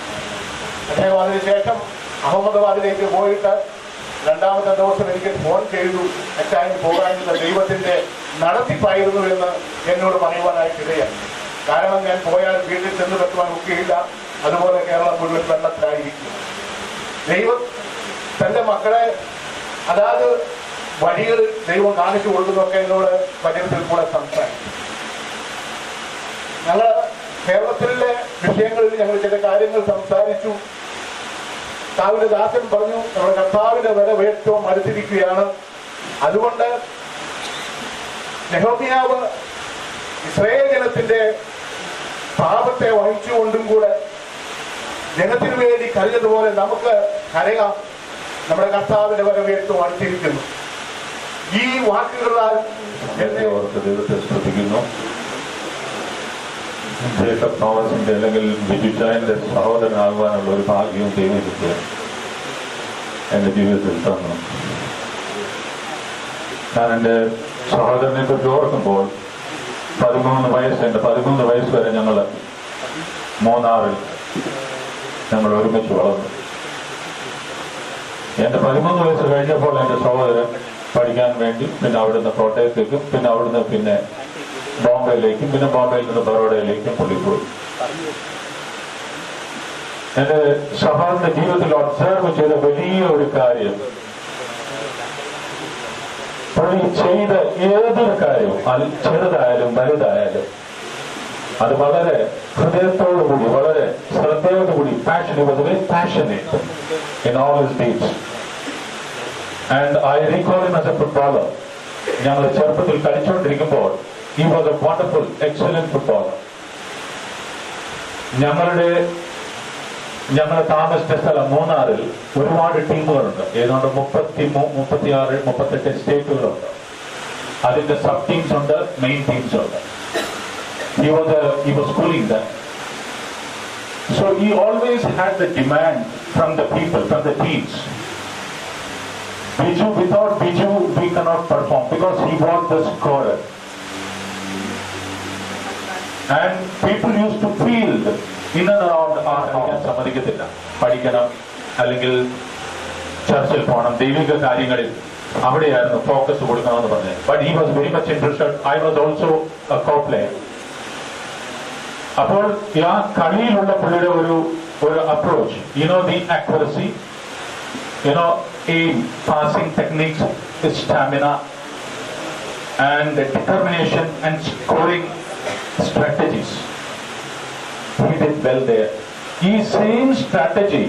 അദ്ദേഹം അതിനുശേഷം അഹമ്മദാബാദിലേക്ക് പോയിട്ട് 2-ാമത്തെ ദിവസം എനിക്ക് ഫോൺ ചെയ്തു, അച്ഛായി പോകാനുള്ള ദൈവത്തിന്റെ നടത്തിപ്പായിരുന്നു എന്ന് എന്നോട് പറയുവാനായിട്ടിടയാണ്. കാരണം ഞാൻ പോയാൽ വീട്ടിൽ ചെന്ന് വെക്കുവാൻ ഒക്കെയില്ല, അതുപോലെ കേരളം മുഴുവൻ വെള്ളത്തിലായിരിക്കും. ദൈവം തന്റെ മക്കളെ അതാത് വഴികളിൽ ദൈവം കാണിച്ചു കൊടുക്കുന്നതൊക്കെ എന്നോട് വചനത്തിൽ കൂടെ സംസാരിക്കും. ഞങ്ങൾ കേരളത്തിലെ വിഷയങ്ങളിൽ ഞങ്ങൾ ചില കാര്യങ്ങൾ സംസാരിച്ചു. കർത്താവിന്റെ ദാസൻ പറഞ്ഞു, നമ്മുടെ കർത്താവിന്റെ വരവ് ഏറ്റവും അടുത്തിരിക്കുകയാണ്. അതുകൊണ്ട് നെഹെമ്യാവ് ഇസ്രായേൽ ജനത്തിന്റെ പാപത്തെ വഹിച്ചുകൊണ്ടും കൂടെ ജനത്തിനു വേണ്ടി കരഞ്ഞതുപോലെ നമുക്ക് കരയാം. നമ്മുടെ കർത്താവിന്റെ വരവ് ഏറ്റവും അടുത്തിരിക്കുന്നു. ഈ വാക്കുകളാൽ ദൈവത്തെ സ്തുതിക്കുന്നു. ജേക്കബ് തോമസിന്റെ അല്ലെങ്കിൽ ബിജുചായന്റെ സഹോദരനാകുവാനുള്ള ഒരു ഭാഗ്യവും ദൈവത്തെ എന്റെ ജീവിതത്തിൽ തന്നു. ഞാൻ എൻ്റെ സഹോദരനെ കുറിച്ച് ഓർക്കുമ്പോൾ 13 വയസ്സ് വരെ ഞങ്ങൾ മൂന്നാറിൽ ഞങ്ങൾ ഒരുമിച്ച് വളർന്നു. എൻ്റെ 13 വയസ്സ് കഴിഞ്ഞപ്പോൾ എൻ്റെ സഹോദരൻ പഠിക്കാൻ വേണ്ടി പിന്നെ അവിടുന്ന് കോട്ടയത്തേക്കും പിന്നെ അവിടുന്ന് ബോംബെയിലേക്കും പിന്നെ ബോംബെയിൽ നിന്ന് ബറോഡയിലേക്കും പുള്ളി പോയി. എന്റെ സഹോദരന്റെ ജീവിതത്തിൽ ഒബ്സർവ് ചെയ്ത വലിയ ഒരു കാര്യം, പുള്ളി ചെയ്ത ഏതൊരു കാര്യവും അത് ചെറുതായാലും വലുതായാലും അത് വളരെ ഹൃദയത്തോടുകൂടി വളരെ ശ്രദ്ധയോടുകൂടി passionate in all his deeds. And I recall him as a footballer. ഞങ്ങൾ ചെറുപ്പത്തിൽ കളിച്ചുകൊണ്ടിരിക്കുമ്പോൾ he was a wonderful, excellent footballer. ഞങ്ങൾ താമസിച്ച സ്ഥലം മൂന്നാറിൽ ഒരുപാട് ടീമുകളുണ്ട്. ഏതാണ്ട് 36, 38 സ്റ്റേറ്റുകളുണ്ട്. അതിന്റെ സബ് ടീംസ് ഉണ്ട്, മെയിൻ ടീംസ് ഉണ്ട്. He was schooling them. So he always had the demand from the people, from the teams. Without Biju, we cannot perform because he was the scorer. And people used to field in and around our house. സമ്മതിക്കത്തില്ല, പഠിക്കണം അല്ലെങ്കിൽ ചർച്ചിൽ പോകണം, ദൈവിക കാര്യങ്ങളിൽ അവിടെയായിരുന്നു focus കൊടുക്കണമെന്ന് പറഞ്ഞത്. But he was very much interested. I was also a co-player. അപ്പോൾ ആ കളിയിലുള്ള പുള്ളിയുടെ ഒരു approach, the accuracy, aim, passing techniques, stamina and determination and scoring strategies. He did well there. ഈ സെയിം സ്ട്രാറ്റജി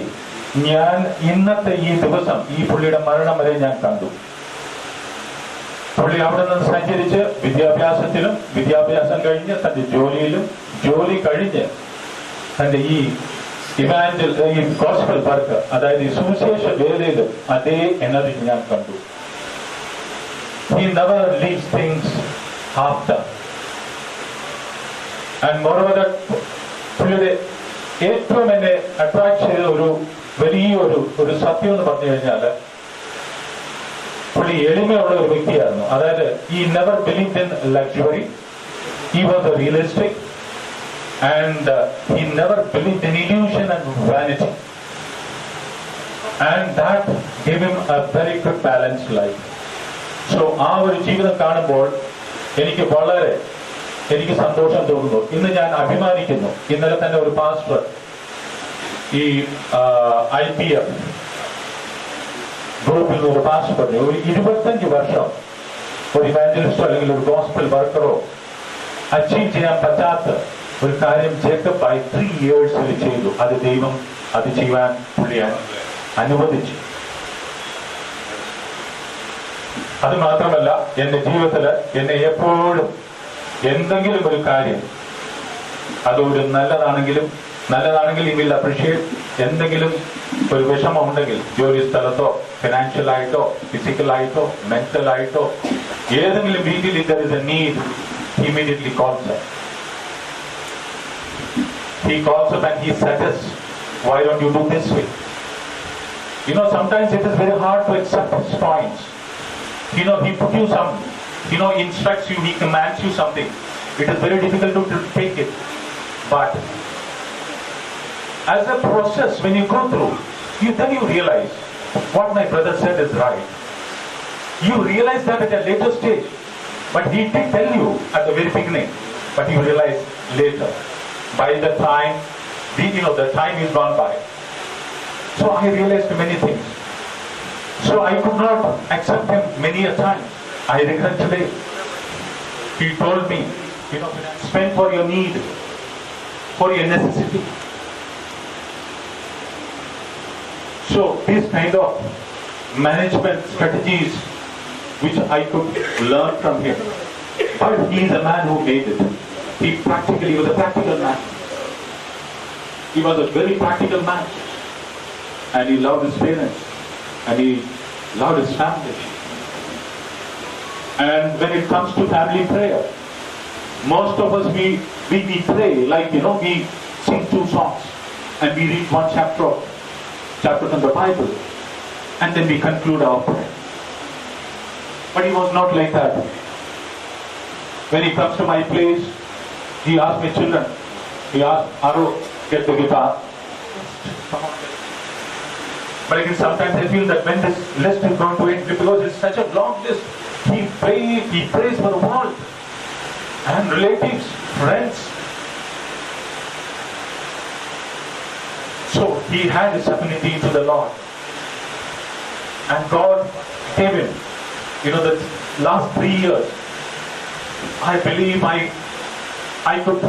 ഞാൻ ഇന്നത്തെ ഈ ദിവസം ഈ പുള്ളിയുടെ മരണം വരെ ഞാൻ കണ്ടു. പുള്ളി അവിടെ നിന്ന് സഞ്ചരിച്ച് വിദ്യാഭ്യാസം കഴിഞ്ഞ് തന്റെ ജോലി കഴിഞ്ഞ് തന്റെ ഈ ഗോസ്പൽ വർക്ക്, അതായത് ഈ സുവിശേഷ വേലയിലും അതേ എനർജി ഞാൻ കണ്ടു. He never leaves things half done. And moreover that പുള്ളിയുടെ ഏറ്റവും എന്നെ അട്രാക്ട് ചെയ്ത വലിയൊരു സത്യം എന്ന് പറഞ്ഞു കഴിഞ്ഞാൽ, പുള്ളി എളിമയുള്ള ഒരു വ്യക്തിയായിരുന്നു. അതായത് he never believed in luxury. He was a realistic and he never believed in illusion and vanity. And that gave him a very good balanced life. So ആ ഒരു ജീവിതം കാണുമ്പോൾ എനിക്ക് സന്തോഷം തോന്നുന്നു. ഇന്ന് ഞാൻ അഭിമാനിക്കുന്നു. ഇന്നലെ തന്നെ ഒരു പാസ്റ്റർ ഈ IPF ഗ്രൂപ്പിൽ നിന്ന് ഒരു പാസ്റ്റർ പറഞ്ഞു, ഒരു 25 വർഷം ഒരു ഇവാഞ്ചലിസ്റ്റോ അല്ലെങ്കിൽ ഒരു ഗോസ്പൽ വർക്കറോ അച്ചീവ് ചെയ്യാൻ പറ്റാത്ത ഒരു കാര്യം ജേക്കബ് 3 years ചെയ്തു. അത് ദൈവം അത് ചെയ്യാൻ പുള്ളിയാൻ അനുവദിച്ചു. അത് മാത്രമല്ല, എന്റെ ജീവിതത്തിൽ എന്നെ എപ്പോഴും എന്തെങ്കിലും ഒരു കാര്യം, അതൊരു നല്ലതാണെങ്കിൽ he will appreciate. എന്തെങ്കിലും ഒരു വിഷമം ഉണ്ടെങ്കിൽ ജോലി സ്ഥലത്തോ ഫിനാൻഷ്യൽ ആയിട്ടോ ഫിസിക്കൽ ആയിട്ടോ മെന്റൽ ആയിട്ടോ ഏതെങ്കിലും രീതിയിൽ there is a need, he immediately calls us. He calls up and he suggests, why don't you do this way? You know, sometimes it is very hard to accept his points. You know, he put you some, you know, instructs you, he commands you something. It is very difficult to take it. But as a process, when you go through, then you realize what my brother said is right. You realize that at a later stage, but he did tell you at the very beginning, but you realize later. By the time, the time is gone by. So I realized many things. So I could not accept him many a time. I regret today. He told me, spend for your need, for your necessity. So these kind of management strategies which I could learn from him. But he is a man who made it. He was a practical man. He was a very practical man. And he loved his parents. And he loved his family. And when it comes to family prayer, most of us, we pray like, we sing 2 songs. And we read 1 chapter from the Bible. And then we conclude our prayer. But he was not like that. When he comes to my place, he asked my children, he asked Aro, get the guitar. But again, sometimes I feel that when this list is going to end, because it's such a long list, he prays for the world and relatives, friends. So he had his affinity to the Lord. And God gave him, the last 3 years, I believe I could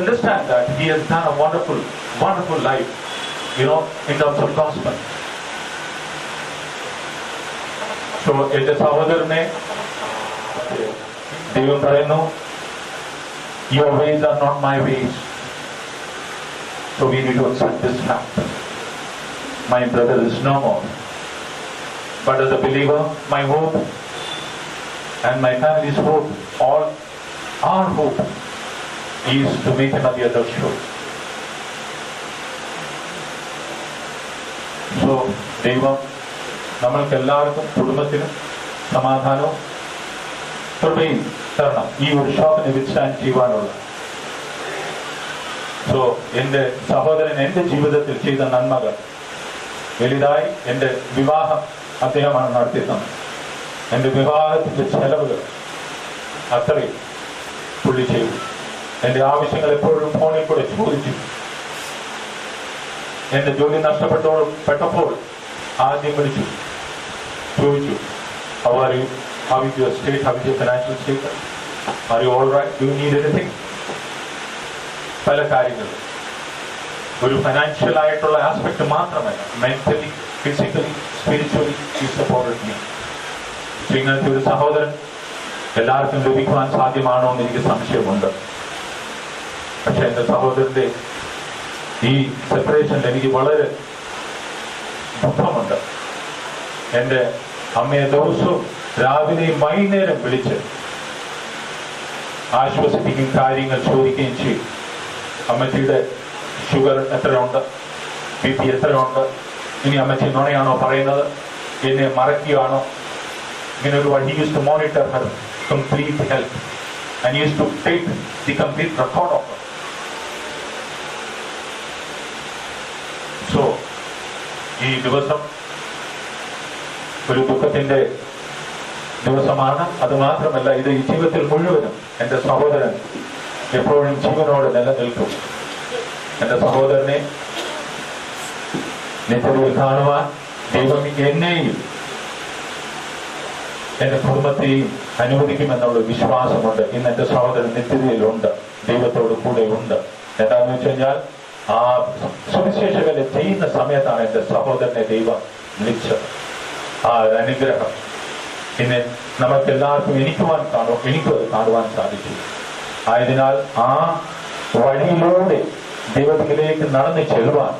understand that he has done a wonderful, wonderful life, in terms of gospel. So, എന്റെ സഹോദരനെ ദൈവം പറയുന്നു, your ways are not my ways. So we need to accept this fact. My brother is no more. But as a believer, my hope and my family's hope, all our hope is to make him at the other shore. So, ദൈവം നമ്മൾക്ക് എല്ലാവർക്കും കുടുംബത്തിനും സമാധാനവും കൃപയും തരണം, ഈ ഒരു ഷോക്കിനെ withstand ചെയ്യുവാനുള്ള. സോ എൻ്റെ സഹോദരൻ എൻ്റെ ജീവിതത്തിൽ ചെയ്ത നന്മകൾ വലുതായി. എൻ്റെ വിവാഹം അദ്ദേഹമാണ് നടത്തി തന്നത്. എൻ്റെ വിവാഹത്തിൻ്റെ ചെലവുകൾ അത്രയും പുള്ളി ചെയ്തു. എൻ്റെ ആവശ്യങ്ങൾ എപ്പോഴും ഫോണിൽ കൂടെ ചോദിച്ചു. എൻ്റെ ജോലി നഷ്ടപ്പെട്ടപ്പോൾ ആദ്യം വിളിച്ചു, ചോദിച്ചു, how are you? How is your state? How is your financial state? Are you all right? Do you need anything? പല കാര്യങ്ങളും ഒരു ഫൈനാൻഷ്യൽ ആയിട്ടുള്ള ആസ്പെക്ട് മാത്രമല്ല, മെന്റലി, ഫിസിക്കലി, സ്പിരിച്വലി ഈ സപ്പോർട്ടഡ് മീ. ഇങ്ങനത്തെ ഒരു സഹോദരൻ എല്ലാവർക്കും ലഭിക്കുവാൻ സാധ്യമാണോ എന്ന് എനിക്ക് സംശയമുണ്ട്. പക്ഷെ എൻ്റെ സഹോദരന്റെ ഈ സെപ്പറേഷനിൽ എനിക്ക് വളരെ ദുഃഖമുണ്ട്. എൻ്റെ അമ്മയെ ദിവസവും രാവിലെയും വൈകുന്നേരം വിളിച്ച് ആശ്വസിപ്പിക്കും, കാര്യങ്ങൾ ചോദിക്കുകയും ചെയ്യും. അമ്മച്ചിയുടെ ഷുഗർ എത്രയുണ്ട്, BP എത്രയുണ്ട്, ഇനി അമ്മച്ചി നുണയാണോ പറയുന്നത്, എന്നെ മറക്കുകയാണോ, ഇങ്ങനെ ഒരു he used to monitor her complete health and he used to take the complete record of her. So ഈ ദിവസം ഒരു ദുഃഖത്തിന്റെ ദിവസമാണ്. അതുമാത്രമല്ല, ഇത് ഈ ജീവിതത്തിൽ മുഴുവനും എൻ്റെ സഹോദരൻ എപ്പോഴും ജീവനോട് നിലനിൽക്കും. എൻ്റെ സഹോദരനെ നിത്യതയിൽ കാണുവാൻ ദൈവം എന്നെയും എൻ്റെ കുടുംബത്തെയും അനുവദിക്കുമെന്നുള്ള വിശ്വാസമുണ്ട്. ഇന്ന് എൻ്റെ സഹോദരൻ നിത്യതയിലുണ്ട്, ദൈവത്തോട് കൂടെ ഉണ്ട്. എന്താണെന്ന് വെച്ച് കഴിഞ്ഞാൽ, ആ സുവിശേഷ വേല ചെയ്യുന്ന സമയത്താണ് എൻ്റെ സഹോദരനെ ദൈവം വിളിച്ചത്. ആ ഒരു അനുഗ്രഹം ഇന്ന് നമുക്കെല്ലാവർക്കും എനിക്കും അത് കാണുവാൻ സാധിച്ചു. ആയതിനാൽ ആ വഴിയിലൂടെ ദൈവത്തിലേക്ക് നടന്നു ചെല്ലുവാൻ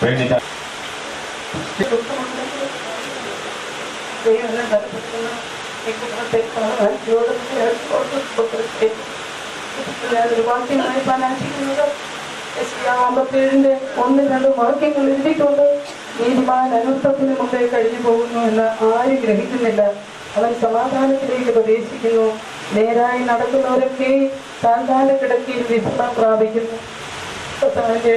വേണ്ടി ഞാൻ ദൈവം എല്ലാം ബലപ്പെടുത്തുന്ന വാക്യമായി പരാമർശിക്കുന്നത് യശയ്യാ 57:1-2 വാക്യങ്ങൾ എഴുതിയിട്ടുണ്ട്. നീതിമാൻ അനർത്ഥത്തിന് മുമ്പേ കഴിഞ്ഞു പോകുന്നു എന്ന് ആരും ഗ്രഹിക്കുന്നില്ല. അവൻ സമാധാനത്തിലേക്ക് പ്രവേശിക്കുന്നു. നേരായി നടക്കുന്നവരൊക്കെ താന്താന കിടക്കയിൽ വിശ്രമം പ്രാപിക്കുന്നു. കർത്താവിന്റെ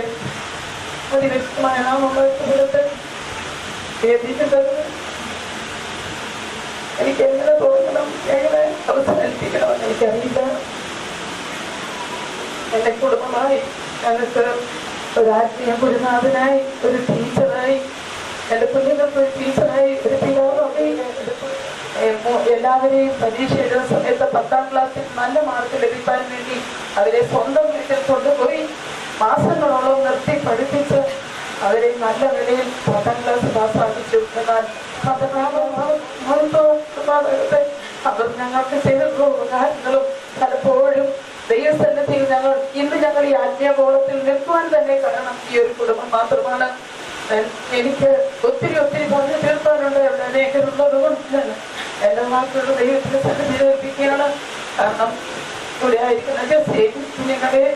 അതിവ്യക്തമായ നാമത്തെ വേദിക്കുന്നത് എനിക്ക് എങ്ങനെ തോന്നണം, എങ്ങനെ അവസാനിപ്പിക്കണമെന്ന് എനിക്കറിയില്ല. എന്റെ കുടുംബമായി ഞങ്ങൾക്ക് ഒരു ആത്മീയ ഗുരുനാഥനായി, ഒരു ടീച്ചറായി, എന്റെ കുഞ്ഞുങ്ങൾക്ക് ഒരു ടീച്ചറായി, ഒരു പിതാവായി, എല്ലാവരെയും പരീക്ഷ എഴുതുന്ന സമയത്ത് 10ാം ക്ലാസ്സിൽ നല്ല മാർക്ക് ലഭിക്കാൻ വേണ്ടി അവരെ സ്വന്തം വീട്ടിൽ കൊണ്ടുപോയി മാസങ്ങളോളം നിർത്തി പഠിപ്പിച്ച് അവരെ നല്ല നിലയിൽ 10ാം ക്ലാസ് പാസ്സാക്കിച്ചു. എന്നാൽ അവർ ഞങ്ങൾക്ക് ചെയ്തിട്ടുള്ള ഉപകാരങ്ങളും പലപ്പോഴും ദൈവസന്നിധിയിൽ ഞങ്ങൾ ഈ ആത്മീയഗോളത്തിൽ നിൽക്കുവാൻ തന്നെ കാരണം ഈ ഒരു കുടുംബം മാത്രമാണ്. എനിക്ക് ഒത്തിരി പറഞ്ഞു തീർക്കാനുണ്ട്. അവിടെ അനേകരുള്ളത് കൊണ്ട് എല്ലാ വാക്കുകളും ദൈവത്തിന്റെ സന്നിധിയിൽ ഏൽപ്പിക്കുകയാണ്. കാരണം ഇവിടെ ആയിരിക്കുന്ന ജസ്സേയും കുഞ്ഞുങ്ങളെ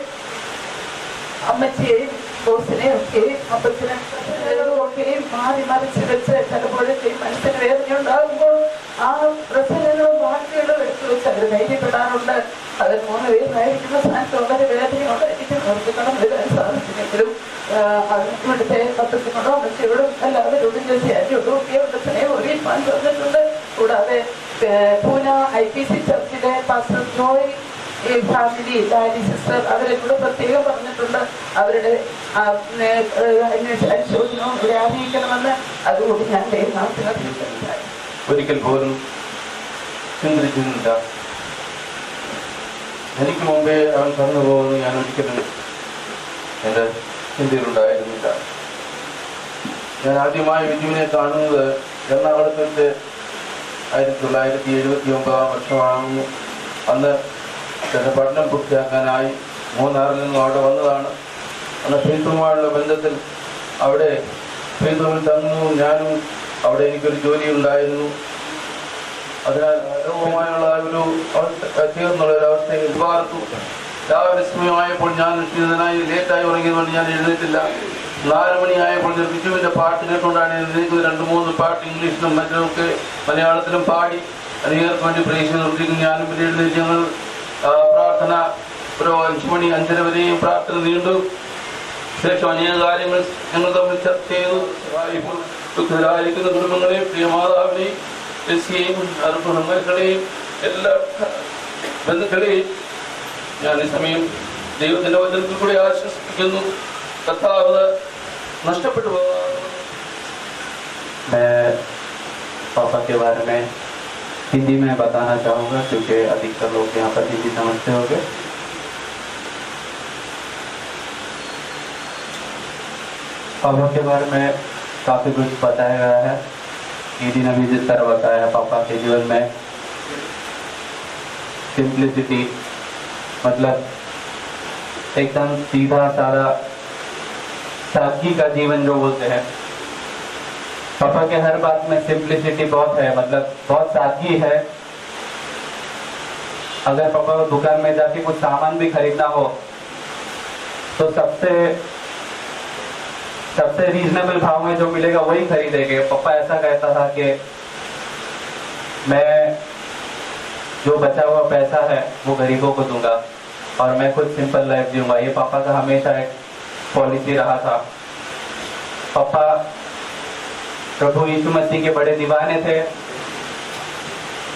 അമ്മച്ചിയെയും ബോസിനെയും ഒക്കെയും അപ്പച്ചനെയും മാറി മറിച്ച് വെച്ച് പലപ്പോഴൊക്കെയും മനസ്സിന് വേദന ഉണ്ടാകുമ്പോൾ ആ പ്രശ്നങ്ങളും വാക്കുകളും എടുത്തു വെച്ച് അവർ ധൈര്യപ്പെടാറുണ്ട്. അതിൽ 3 പേരായിരിക്കുന്ന സ്ഥാനത്ത് വളരെ വേദനയോടെ എനിക്ക് ഓർത്തിക്കണം എഴുതാൻ സാധിച്ചില്ലെങ്കിലും ഇവിടുത്തെ അപ്പച്ചനോടും അമ്മച്ചിയോടും എല്ലാവരോടും ചേച്ചിയോടും ഒക്കെ അവരുടെ സ്നേഹം അറിയിപ്പാൻ പറഞ്ഞിട്ടുണ്ട്. കൂടാതെ പൂന IPC ചർച്ചിലെ pastor Joy family daddy sister അവരെ കൂടെ പ്രത്യേകം പറഞ്ഞിട്ടുണ്ട്. അവരുടെ അനുശോചനവും ഇവിടെ അറിയിക്കണമെന്ന്. അതുകൊണ്ട് ഞാൻ ദൈവനാമത്തിൽ ഒരിക്കൽ പോലും ചിന്തിച്ചിരുന്നില്ല. എനിക്ക് മുമ്പേ അവൻ കടന്നു പോകുന്നു ഞാൻ ഒരിക്കലും എൻ്റെ ചിന്തയിലുണ്ടായിരുന്നില്ല. ഞാൻ ആദ്യമായി വിജുവിനെ കാണുന്നത് എറണാകുളത്തെ 1979 വർഷമാകുന്നു. അന്ന് എൻ്റെ പഠനം പൂർത്തിയാക്കാനായി മൂന്നാറിൽ നിന്നും അവിടെ വന്നതാണ്. അന്ന് ഫെയ്ത്തുമായുള്ള ബന്ധത്തിൽ അവിടെ ഫെയ്ത്തുവിൽ തന്നു. ഞാനും അവിടെ എനിക്കൊരു ജോലി ഉണ്ടായിരുന്നു. അതിനാൽ രോഗമായുള്ള ഒരു ചേർന്നുള്ളൊരവസ്ഥയിൽ പാർത്തു. രാവിലെ സമയമായപ്പോൾ ഞാൻ ക്ഷീണിതനായി ലേറ്റായി ഉറങ്ങിയതുകൊണ്ട് ഞാൻ എഴുന്നേറ്റില്ല. 4 മണിയായപ്പോൾ ബിജുവിൻ്റെ പാട്ട് കേട്ടുകൊണ്ടാണ് എഴുന്നേറ്റത്. 2-3 പാട്ട് ഇംഗ്ലീഷിലും മറ്റൊക്കെ മലയാളത്തിലും പാടി അനേകർക്ക് വേണ്ടി പ്രേക്ഷ നിർത്തിക്കുന്നു. ഞാനും പിന്നെ എഴുന്നേറ്റ് ഞങ്ങൾ പ്രാർത്ഥന ഒരു 5 മണി 5:30 വരെയും പ്രാർത്ഥന നീണ്ടു. ശേഷം അനേക കാര്യങ്ങൾ ഞങ്ങൾ തമ്മിൽ ചർച്ച ചെയ്തു. ഇപ്പോൾ ദുഃഖിതരായിരിക്കുന്ന കുടുംബങ്ങളെയും പ്രിയമാതാവിനെയും യെസിയെയും മക്കളെയും എല്ലാ ബന്ധുക്കളെയും ഞാൻ ഈ സമയം ദൈവത്തിൻ്റെ വചനത്തിൽ കൂടി ആശ്വസിപ്പിക്കുന്നു. കർത്താവ് നഷ്ടപ്പെട്ടു പോകാം. पापा के बारे में हिंदी में बताना चाहूँगा क्योंकि अधिकतर लोग यहाँ पर हिंदी समझते होंगे। पापा के बारे में काफ़ी कुछ बताया गया है। दीदी ने भी जिस तरह बताया है पापा के जीवन में सिंप्लिसिटी, मतलब एकदम सीधा साधा सादगी का जीवन जो बोलते हैं। पापा के हर बात में सिंप्लिसिटी बहुत है, मतलब बहुत सादगी है। अगर पापा को दुकान में जाके कुछ सामान भी खरीदना हो तो सबसे रीजनेबल भाव में जो मिलेगा वही खरीदेंगे। पापा ऐसा कहता था कि मैं जो बचा हुआ पैसा है वो गरीबों को दूंगा और मैं खुद सिंपल लाइफ जीऊंगा। ये पापा का हमेशा एक पॉलिसी रहा था। पापा प्रभु यीशु मसीह के बड़े दीवाने थे।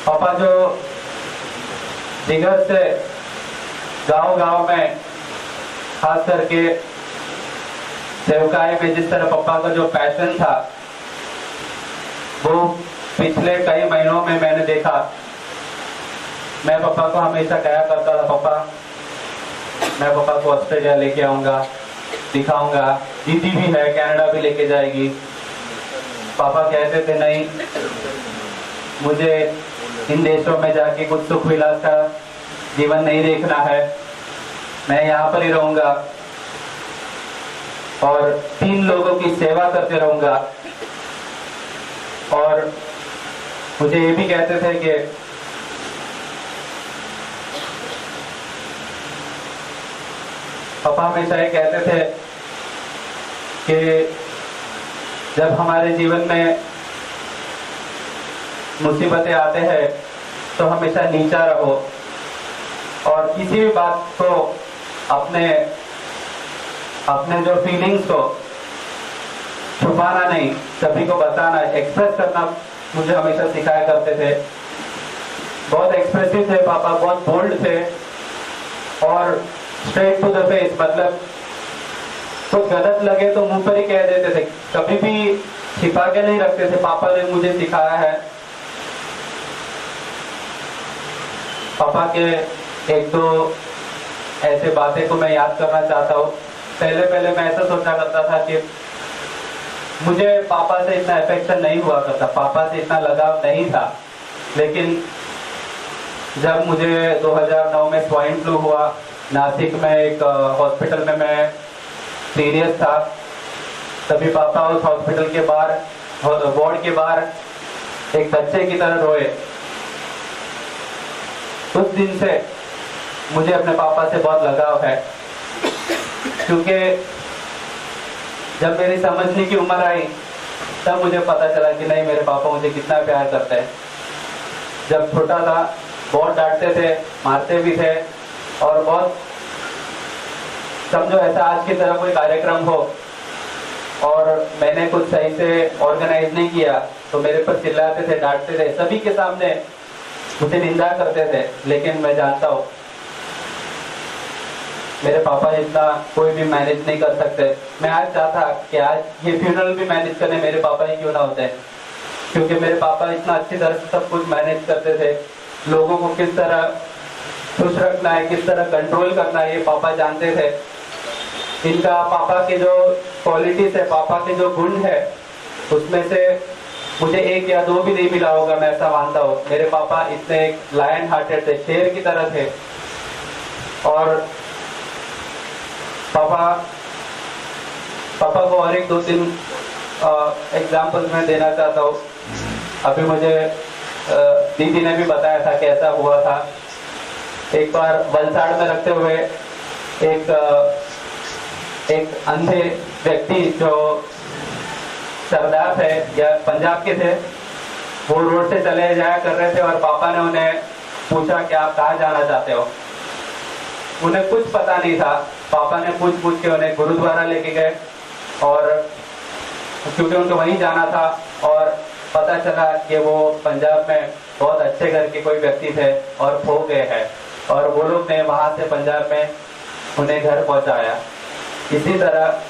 पापा जो जिगर से गांव-गांव में खास करके सेवकाई में जिस तरह पापा का जो पैशन था वो पिछले कई महीनों में मैंने देखा। मैं पापा को हमेशा कहा करता था, पापा मैं पापा को ऑस्ट्रेलिया लेके आऊँगा, दिखाऊँगा। दीदी भी है, कनाडा भी लेके जाएगी। पापा कहते थे नहीं, मुझे इन देशों में जाके कुछ सुख विलास का जीवन नहीं देखना है, मैं यहाँ पर ही रहूँगा और 3 लोगों की सेवा करते रहूँगा। और मुझे ये भी कहते थे कि पापा हमेशा ये कहते थे कि जब हमारे जीवन में मुसीबतें आते हैं तो हमेशा नीचा रहो और किसी भी बात को अपने जो फीलिंग्स को छुपाना नहीं, सभी को बताना, एक्सप्रेस करना मुझे हमेशा सिखाया करते थे। बहुत एक्सप्रेसिव थे पापा, बहुत बोल्ड थे और स्ट्रेट टू द फेस, मतलब कुछ गलत लगे तो मुंह पर ही कह देते थे, कभी भी छिपा के नहीं रखते थे। पापा ने मुझे सिखाया है। पापा के एक दो ऐसे बातें को मैं याद करना चाहता हूँ। पहले मैं ऐसा सोचा करता था कि मुझे पापा से इतना अफेक्शन नहीं हुआ करता, पापा से इतना लगाव नहीं था। लेकिन जब मुझे 2009 में स्वाइन फ्लू हुआ, नासिक में एक हॉस्पिटल में मैं सीरियस था, तभी पापा उस हॉस्पिटल के बाहर, वार्ड के बाहर एक बच्चे की तरह रोए। उस दिन से मुझे अपने पापा से बहुत लगाव है, क्योंकि जब मेरी समझने की उम्र आई तब मुझे पता चला कि नहीं, मेरे पापा मुझे कितना प्यार करते हैं। जब छोटा था बहुत डांटते थे, मारते भी थे और बहुत, समझो ऐसा आज की तरह कोई कार्यक्रम हो और मैंने कुछ सही से ऑर्गेनाइज नहीं किया तो मेरे पर चिल्लाते थे, डांटते थे, सभी के सामने मुझे निंदा करते थे। लेकिन मैं जानता हूँ मेरे पापा इतना कोई भी मैनेज नहीं कर सकते। मैं आज चाहता कि आज ये फ्यूनरल भी मैनेज करने मेरे पापा ही क्यों ना होते, क्योंकि मेरे पापा इतना अच्छी तरह से सब कुछ मैनेज करते थे। लोगों को किस तरह खुश रखना है, किस तरह कंट्रोल करना है, ये पापा जानते थे। इनका पापा के जो क्वालिटीज है, पापा के जो गुण है, उसमें से मुझे एक या दो भी नहीं मिला होगा, मैं ऐसा मानता हूँ। मेरे पापा इतने एक लायन हार्टेड थे, शेर की तरह थे। और पापा को और एक दो तीन एग्जाम्पल मैं देना चाहता हूँ। अभी मुझे दीदी ने भी बताया था कि ऐसा हुआ था। एक बार वलसाड़ में रखते हुए एक अंधे व्यक्ति जो सरदार थे या पंजाब के थे, वो रोड से चले जाया कर रहे थे और पापा ने उन्हें पूछा कि आप कहाँ जाना चाहते हो। उन्हें कुछ पता नहीं था। पापा ने पूछ के उन्हें गुरुद्वारा लेके गए और क्योंकि उनको वहीं जाना था, और पता चला कि वो पंजाब में बहुत अच्छे घर के कोई व्यक्ति थे और खो गए हैं, और वो लोग ने वहां से पंजाब में उन्हें घर पहुंचाया। इसी तरह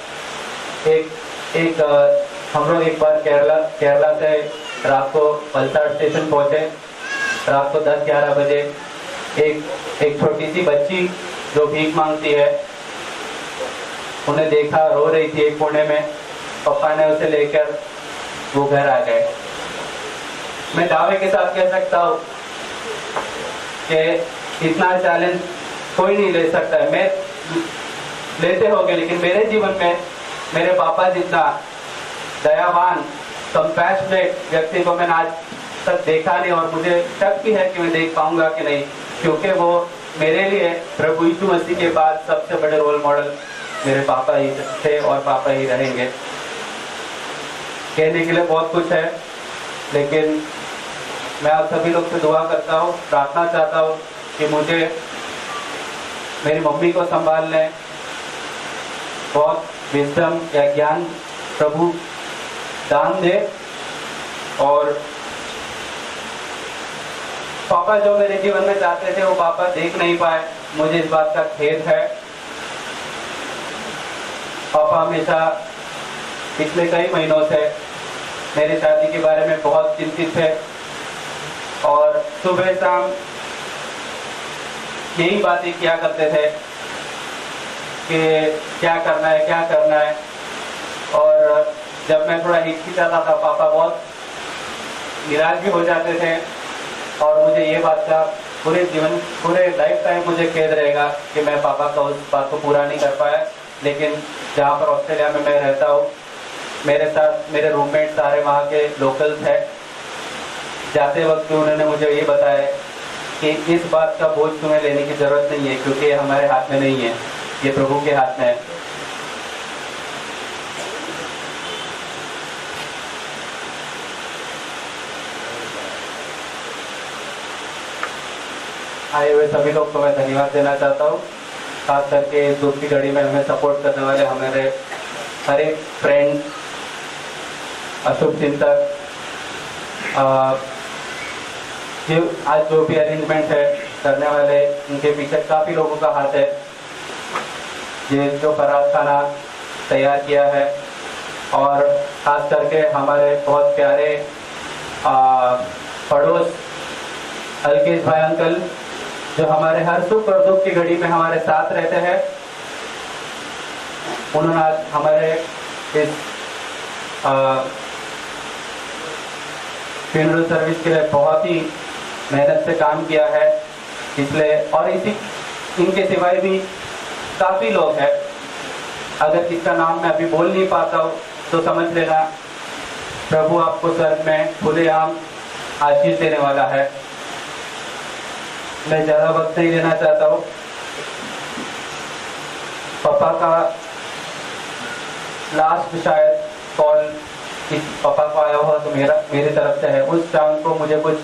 हम लोग एक बार केरला से रात को वलसाड़ स्टेशन पहुंचे। रात को 10-11 बजे एक छोटी सी बच्ची जो भीख मांगती है, उन्हें देखा, रो रही थी एक कोने में। पापा ने उसे लेकर वो घर आ गए। मैं दावे के साथ कह सकता हूँ कि इतना चैलेंज कोई नहीं ले सकता है। मैं लेते होंगे, लेकिन मेरे जीवन में मेरे पापा जितना दयावान, कंपैशनेट व्यक्ति को मैंने आज तक देखा नहीं, और मुझे शक भी है कि मैं देख पाऊंगा कि नहीं, क्योंकि वो मेरे लिए प्रभु यीशु मसीह के बाद सबसे बड़े रोल मॉडल मेरे पापा ही थे और पापा ही रहेंगे। कहने के लिए बहुत कुछ है, लेकिन मैं आप सभी लोग से दुआ करता हूँ, प्रार्थना चाहता हूँ कि मुझे मेरी मम्मी को संभालने बहुत विजडम या ज्ञान प्रभु दान दे। और पापा जो मेरे जीवन में चाहते थे वो पापा देख नहीं पाए, मुझे इस बात का खेद है। पापा हमेशा पिछले कई महीनों से मेरी शादी के बारे में बहुत चिंतित थे और सुबह शाम यही बातें किया करते थे कि क्या करना है, क्या करना है। और जब मैं थोड़ा हिचकिचाता था, पापा बहुत निराश भी हो जाते थे, और मुझे ये बात का पूरे लाइफ टाइम मुझे खेद रहेगा कि मैं पापा का उस बात को पूरा नहीं कर पाया। लेकिन जहाँ पर ऑस्ट्रेलिया में मैं रहता हूँ, मेरे साथ मेरे रूममेट सारे वहाँ के लोकल्स हैं। जाते वक्त उन्होंने मुझे ये बताया कि इस बात का बोझ तुम्हें लेने की ज़रूरत नहीं है, क्योंकि ये हमारे हाथ में नहीं है। ये प्रभु के हाथ में है। आए हुए सभी लोग को मैं धन्यवाद देना चाहता हूँ, खास करके इस दुख की घड़ी में हमें सपोर्ट करने वाले हमारे हर एक फ्रेंड, अशुभ चिंतक, आज जो भी अरेंजमेंट है करने वाले, उनके पीछे काफ़ी लोगों का हाथ है। ये जो बारात खाना तैयार किया है, और खास करके हमारे बहुत प्यारे पड़ोस अलकेश भाई अंकल, जो हमारे हर सुख और दुख की घड़ी में हमारे साथ रहते हैं। उन्होंने आज हमारे इस फ्यूनरल सर्विस के लिए बहुत ही मेहनत से काम किया है, इसलिए, और इनके सिवाय भी काफ़ी लोग हैं। अगर किसका नाम मैं अभी बोल नहीं पाता हूँ तो समझ लेना प्रभु आपको स्वर्ग में खुलेआम आशीष देने वाला है। मैं ज़्यादा वक्त नहीं लेना चाहता हूँ। पापा का लास्ट शायद कॉल पापा को आया हुआ तो मेरी तरफ से है। उस टाइम को मुझे कुछ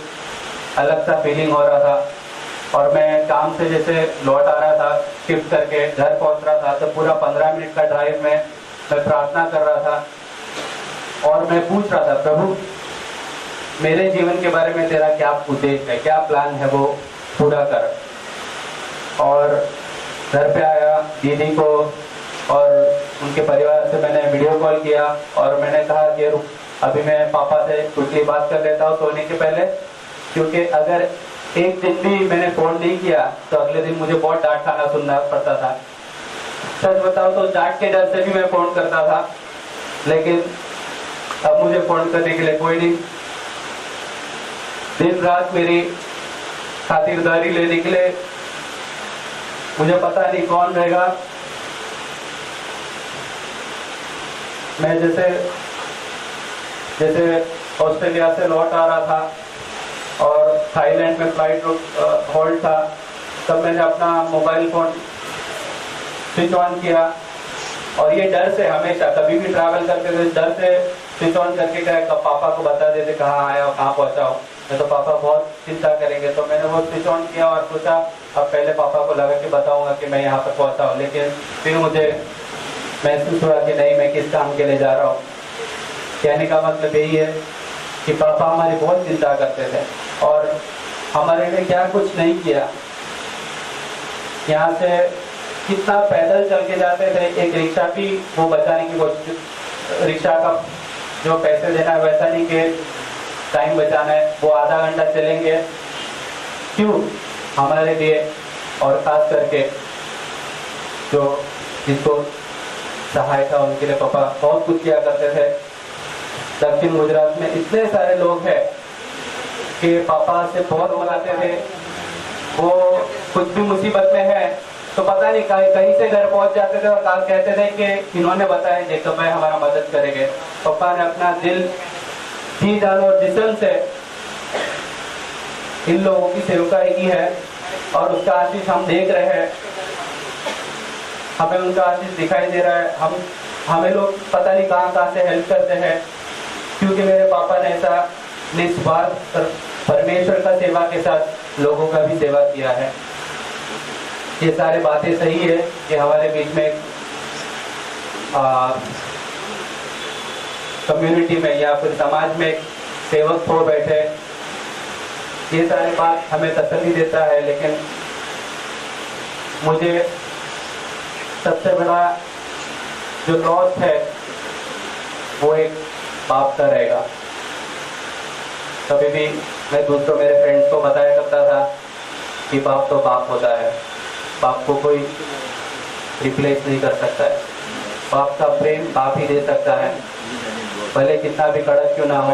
अलग सा फीलिंग हो रहा था, और मैं काम से जैसे लौट आ रहा था, शिफ्ट करके घर पहुंच रहा था, तो पूरा 15 मिनट का ड्राइव में मैं प्रार्थना कर रहा था, और मैं पूछ रहा था, प्रभु मेरे जीवन के बारे में तेरा क्या उद्देश्य है, क्या प्लान है, वो पूरा कर। और घर पे आया, दीदी को और उनके परिवार से मैंने वीडियो कॉल किया, और मैंने कहा कि अभी मैं पापा से कुछ बात कर लेता हूँ सोने के पहले, क्योंकि अगर एक दिन भी मैंने फोन नहीं किया तो अगले दिन मुझे बहुत डांट खाना सुनना पड़ता था। सच बताओ तो डांट के डर से भी मैं फोन करता था, लेकिन अब मुझे फोन करने के लिए कोई नहीं। दिन रात मेरी खातिरदारी लेने के लिए मुझे पता नहीं कौन रहेगा। मैं जैसे ऑस्ट्रेलिया से लौट आ रहा था और थाईलैंड में फ्लाइट होल्ड था, तब मैंने अपना मोबाइल फोन स्विच ऑन किया, और ये डर से हमेशा कभी भी ट्रैवल करते थे डर से स्विच ऑन करके गए, कब पापा को बता देते कहाँ आया हो, कहाँ पहुँचा हो, नहीं तो पापा बहुत चिंता करेंगे। तो मैंने वो स्विच ऑन किया और सोचा अब पहले पापा को लगा कि बताऊंगा कि मैं यहाँ पर पहुँचा हूँ, लेकिन फिर मुझे महसूस हुआ कि नहीं, मैं किस काम के लिए जा रहा हूँ। कहने का मतलब यही है कि पापा हमारी बहुत चिंता करते थे, और हमारे लिए क्या कुछ नहीं किया। यहाँ से कितना पैदल चल के जाते थे, एक रिक्शा भी वो बचाने की कोशिश, रिक्शा का जो पैसे देना है वैसा नहीं कि टाइम बचाना है, वो आधा घंटा चलेंगे क्यों हमारे लिए। और खास करके जो जिसको सहायता उनके लिए पापा बहुत कुछ किया करते थे। दक्षिण गुजरात में इतने सारे लोग हैं कि पापा से बहुत मनाते थे, वो कुछ भी मुसीबत में है तो पता नहीं कहीं से घर पहुंच जाते थे और कहते थे कि इन्होंने बताया जेकब भाई हमारा मदद करेंगे। पापा ने अपना दिल, जी जान और जिस्म से इन लोगों की सेवकाई की है, और उसका आशीष हम देख रहे हैं, हमें उनका आशीष दिखाई दे रहा है। हमें लोग पता नहीं कहाँ से हेल्प करते हैं, क्योंकि मेरे पापा ने ऐसा निस्वार्थ परमेश्वर का सेवा के साथ लोगों का भी सेवा किया है। ये सारी बातें सही है कि हमारे बीच में कम्युनिटी में या फिर समाज में सेवक हो बैठे, ये सारी बात हमें तसल्ली देता है। लेकिन मुझे सबसे बड़ा जो लॉस है वो एक बाप का रहेगा। कभी भी मैं दूसरों मेरे फ्रेंड्स को बताया करता था कि बाप तो बाप होता है, बाप को कोई रिप्लेस नहीं कर सकता है, बाप का प्रेम बाप ही दे सकता है, भले कितना भी कड़क क्यों ना हो,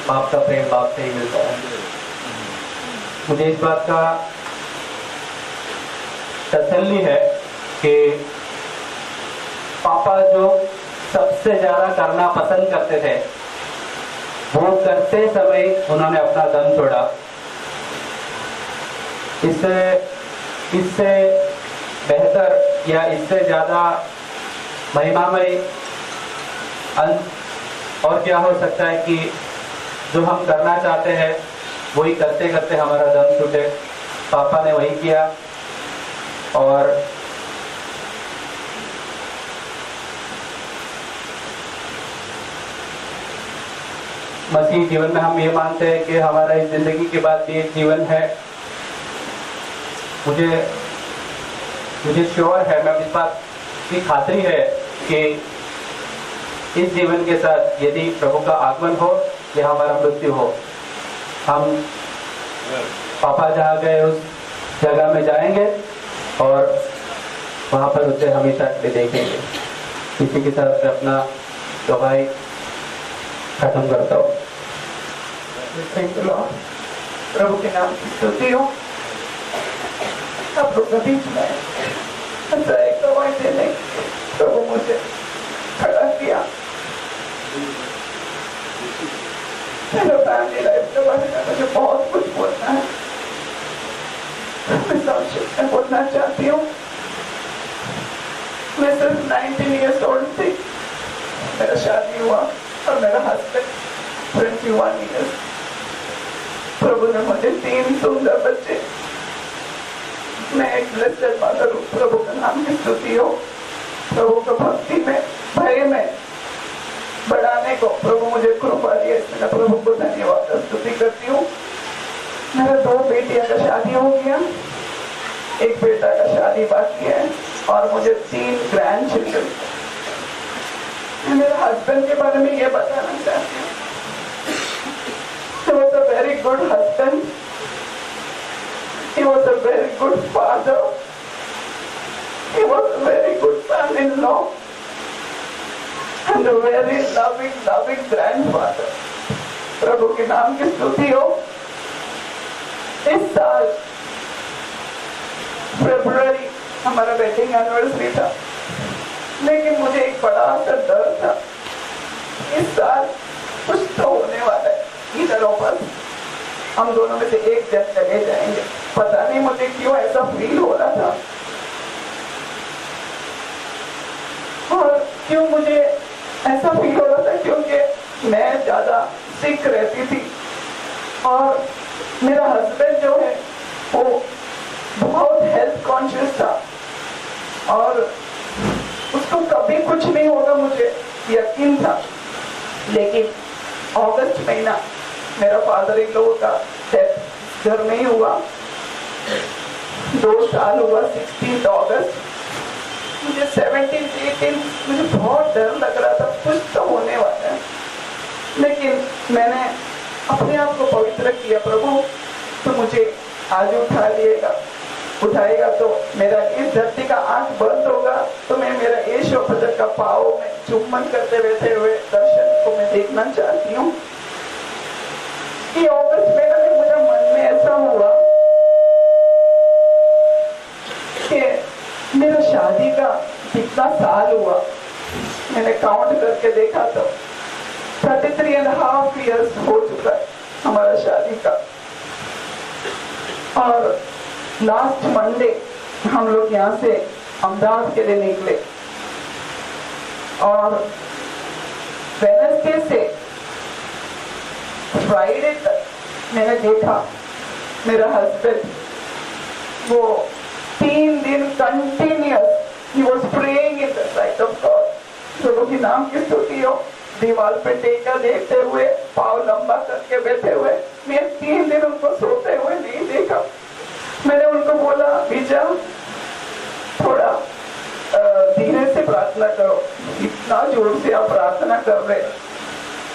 बाप का प्रेम बाप से ही मिलता है। मुझे इस बात का तसल्ली है कि पापा जो सबसे ज्यादा करना पसंद करते थे वो करते समय उन्होंने अपना दम छोड़ा। इससे बेहतर या इससे ज़्यादा महिमामय अंत और क्या हो सकता है कि जो हम करना चाहते हैं वही करते करते हमारा दम छूटे। पापा ने वही किया और मसीह जीवन में हम ये मानते हैं कि हमारा इस जिंदगी के बाद भी एक जीवन है। मुझे श्योर है, मैं इस बात की खातरी है कि इस जीवन के साथ यदि प्रभु का आगमन हो या हमारा मृत्यु हो, हम पापा जहाँ गए उस जगह में जाएंगे और वहाँ पर उसे हमेशा के लिए देखेंगे। इसी के साथ मैं अपना गवाही खत्म करता हूँ। Thank you, Lord. प्रभु के नाम की स्तुति हो। आप लोग के बीच में ऐसा एक गवाही देने प्रभु मुझे खड़ा किया। मेरे फैमिली लाइफ के बारे में मुझे बहुत कुछ बोलना है। मैं संक्षिप्त में बोलना चाहती हूँ। मैं सिर्फ 19 years old थी, मेरा शादी हुआ और मेरा हस्बैंड 21 years। प्रभु ने मुझे 3 सुंदर बच्चे। मैं एक ब्लेस्ड मदर हूँ। प्रभु का नाम की स्तुति हो। प्रभु को भक्ति में, भय में बढ़ाने को प्रभु मुझे कृपा दी है, मैं प्रभु को धन्यवाद स्तुति करती हूँ। मेरा 2 बेटियां का शादी हो गया, एक बेटा का शादी बाकी है और मुझे 3 ग्रैंड चिल्ड्रन। मेरे हस्बैंड के बारे में ये बताना चाहती हूँ। He was a very good husband. He was a very good father. He was a very good son-in-law and a very loving grandfather. प्रभु के नाम की स्तुति हो। इस साल फरवरी हमारा वेडिंग एनिवर्सरी था, लेकिन मुझे एक बड़ा सा डर था, इस साल कुछ तो होने वाला है। इधर पर हम दोनों में से एक जन चले जाएंगे। पता नहीं मुझे क्यों ऐसा फील हो रहा था और क्यों मुझे ऐसा फील हो रहा था, क्योंकि मैं ज्यादा सिक रहती थी और मेरा हस्बैंड जो है वो बहुत हेल्थ कॉन्शियस था और उसको कभी कुछ नहीं होगा मुझे यकीन था। लेकिन अगस्त महीना मेरा फादर इन लोगों का डेथ घर में ही हुआ। 2 साल हुआ। 16 अगस्त मुझे 17, 18 मुझे बहुत डर लग रहा था, कुछ तो होने वाला है। लेकिन मैंने अपने आप को पवित्र किया। प्रभु तो मुझे आज उठाएगा तो मेरा इस धरती का आंख बंद होगा तो मैं मेरा यीशु प्रभु का पाँव में चुम्बन करते बैठे हुए दर्शन को मैं देखना चाहती हूँ। कि अगस्त महीने में मुझे मन में ऐसा हुआ कि मेरा शादी का कितना साल हुआ, मैंने काउंट करके देखा तो 33.5 years हो चुका है हमारा शादी का। और लास्ट मंडे हम लोग यहाँ से अहमदाबाद के लिए निकले और वेडनेसडे से फ्राइडे तक मैंने देखा मेरा हस्बैंड वो 3 दिन कंटिन्यूअस ही was praying in the sight of God. प्रभु की नाम की स्तुति हो। दीवार पे टेका देखते हुए, पाँव लंबा करके बैठे हुए, मैं 3 दिन उनको सोते हुए नहीं देखा। मैंने उनको बोला, बीजा थोड़ा धीरे से प्रार्थना करो, इतना जोर से आप प्रार्थना कर रहे।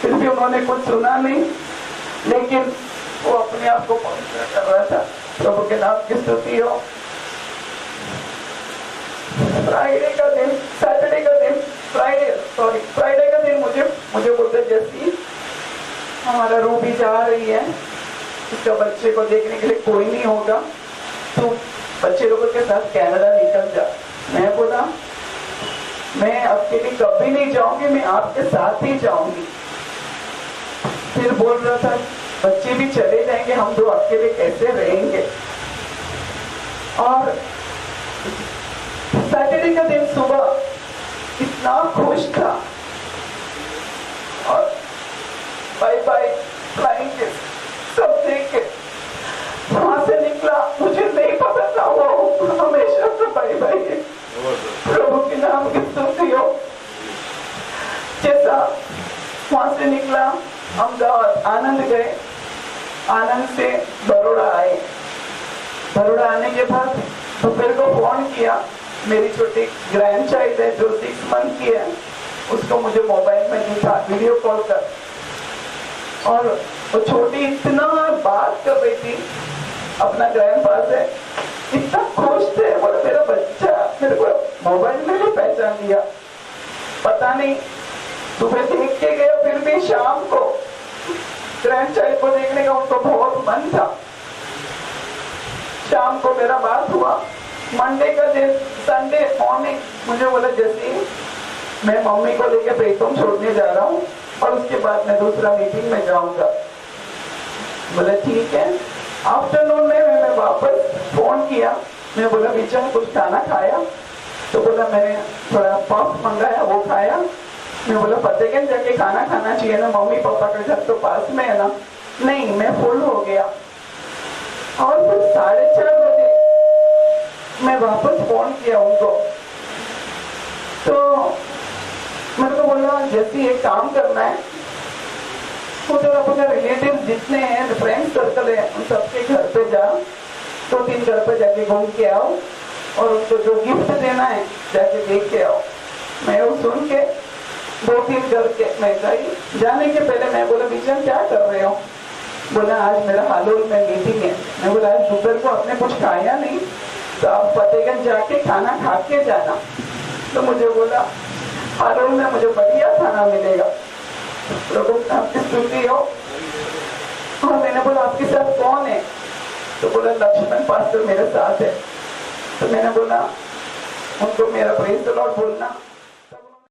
फिर भी उन्होंने कुछ सुना नहीं, लेकिन वो अपने आप को पवित्र कर रहा था। प्रभु के नाम की स्तुति हो। फ्राइडे का दिन, सैटरडे का दिन, फ्राइडे का दिन मुझे बोलते जैसी हमारा रूबी जा रही है, उसका बच्चे को देखने के लिए कोई नहीं होगा, तो बच्चे लोगों के साथ कनाडा निकल जा। मैं बोला मैं आपके लिए कभी नहीं जाऊंगी, मैं आपके साथ ही जाऊंगी। फिर बोल रहा था बच्चे भी चले जाएंगे, हम 2 अकेले कैसे रहेंगे। और सैटरडे का दिन सुबह इतना खुश था और बाय बाय फ्लाइंग के सब देख के वहां से निकला, मुझे नहीं पता था वो हमेशा से बाय बाय है। प्रभु के नाम की स्तुति हो। जैसा वहां से निकला, अहमदाबाद आनंद गए, आनंद से बड़ौदा आए। बड़ौदा आने के बाद दोपहर को फोन किया, मेरी छोटी ग्रैंड चाइल्ड है जो 6 मंथ की है, उसको मुझे मोबाइल में दिखा, वीडियो कॉल कर, और वो छोटी इतना बात कर रही थी अपना ग्रैंड से, इतना खुश थे, बोले मेरा बच्चा, मेरे को मोबाइल में भी पहचान लिया। पता नहीं सुबह देख के गया, फिर भी शाम को ग्रैंड चाइल्ड को देखने का उनको बहुत मन था। शाम को मेरा बात हुआ, मंडे का दिन, संडे मॉर्निंग मुझे बोला जैसे मैं मम्मी को लेके बेतुम छोड़ने जा रहा हूँ और उसके बाद मैं दूसरा मीटिंग में जाऊंगा। बोला ठीक है। आफ्टरनून में मैं वापस फोन किया, मैं बोला बीचा कुछ खाना खाया? तो बोला मैंने थोड़ा पॉप मंगाया, वो खाया। मैं बोला फतेहगंज जाके खाना खाना चाहिए ना, मम्मी पापा का घर तो पास में है ना। नहीं, मैं फुल हो गया। और फिर 4:30 बजे मैं वापस फोन किया उनको, तो मेरे को बोला जैसे ये काम करना है, उधर अपने रिलेटिव जितने हैं, फ्रेंड सर्कल है, उन सबके घर पे जा, 2-3 घर पे जाके घूम के आओ और उनको जो गिफ्ट देना है जाके देख के आओ। मैं वो सुन के 2-3 घर के मैं गई। जाने के पहले मैं बोला विजन क्या कर रहे हो? बोला आज मेरा हालोल में मीटिंग है। मैं बोला आज दोपहर को आपने कुछ खाया नहीं, तो आप फतेहगंज जाके खाना खा के जाना। तो मुझे बोला हालोल में मुझे बढ़िया खाना मिलेगा, प्रभु आपकी स्तुति हो। और मैंने बोला आपके साथ कौन है? तो बोला लक्ष्मण पास्टर मेरे साथ है। तो मैंने बोला उनको मेरा प्रेज द लॉर्ड बोलना।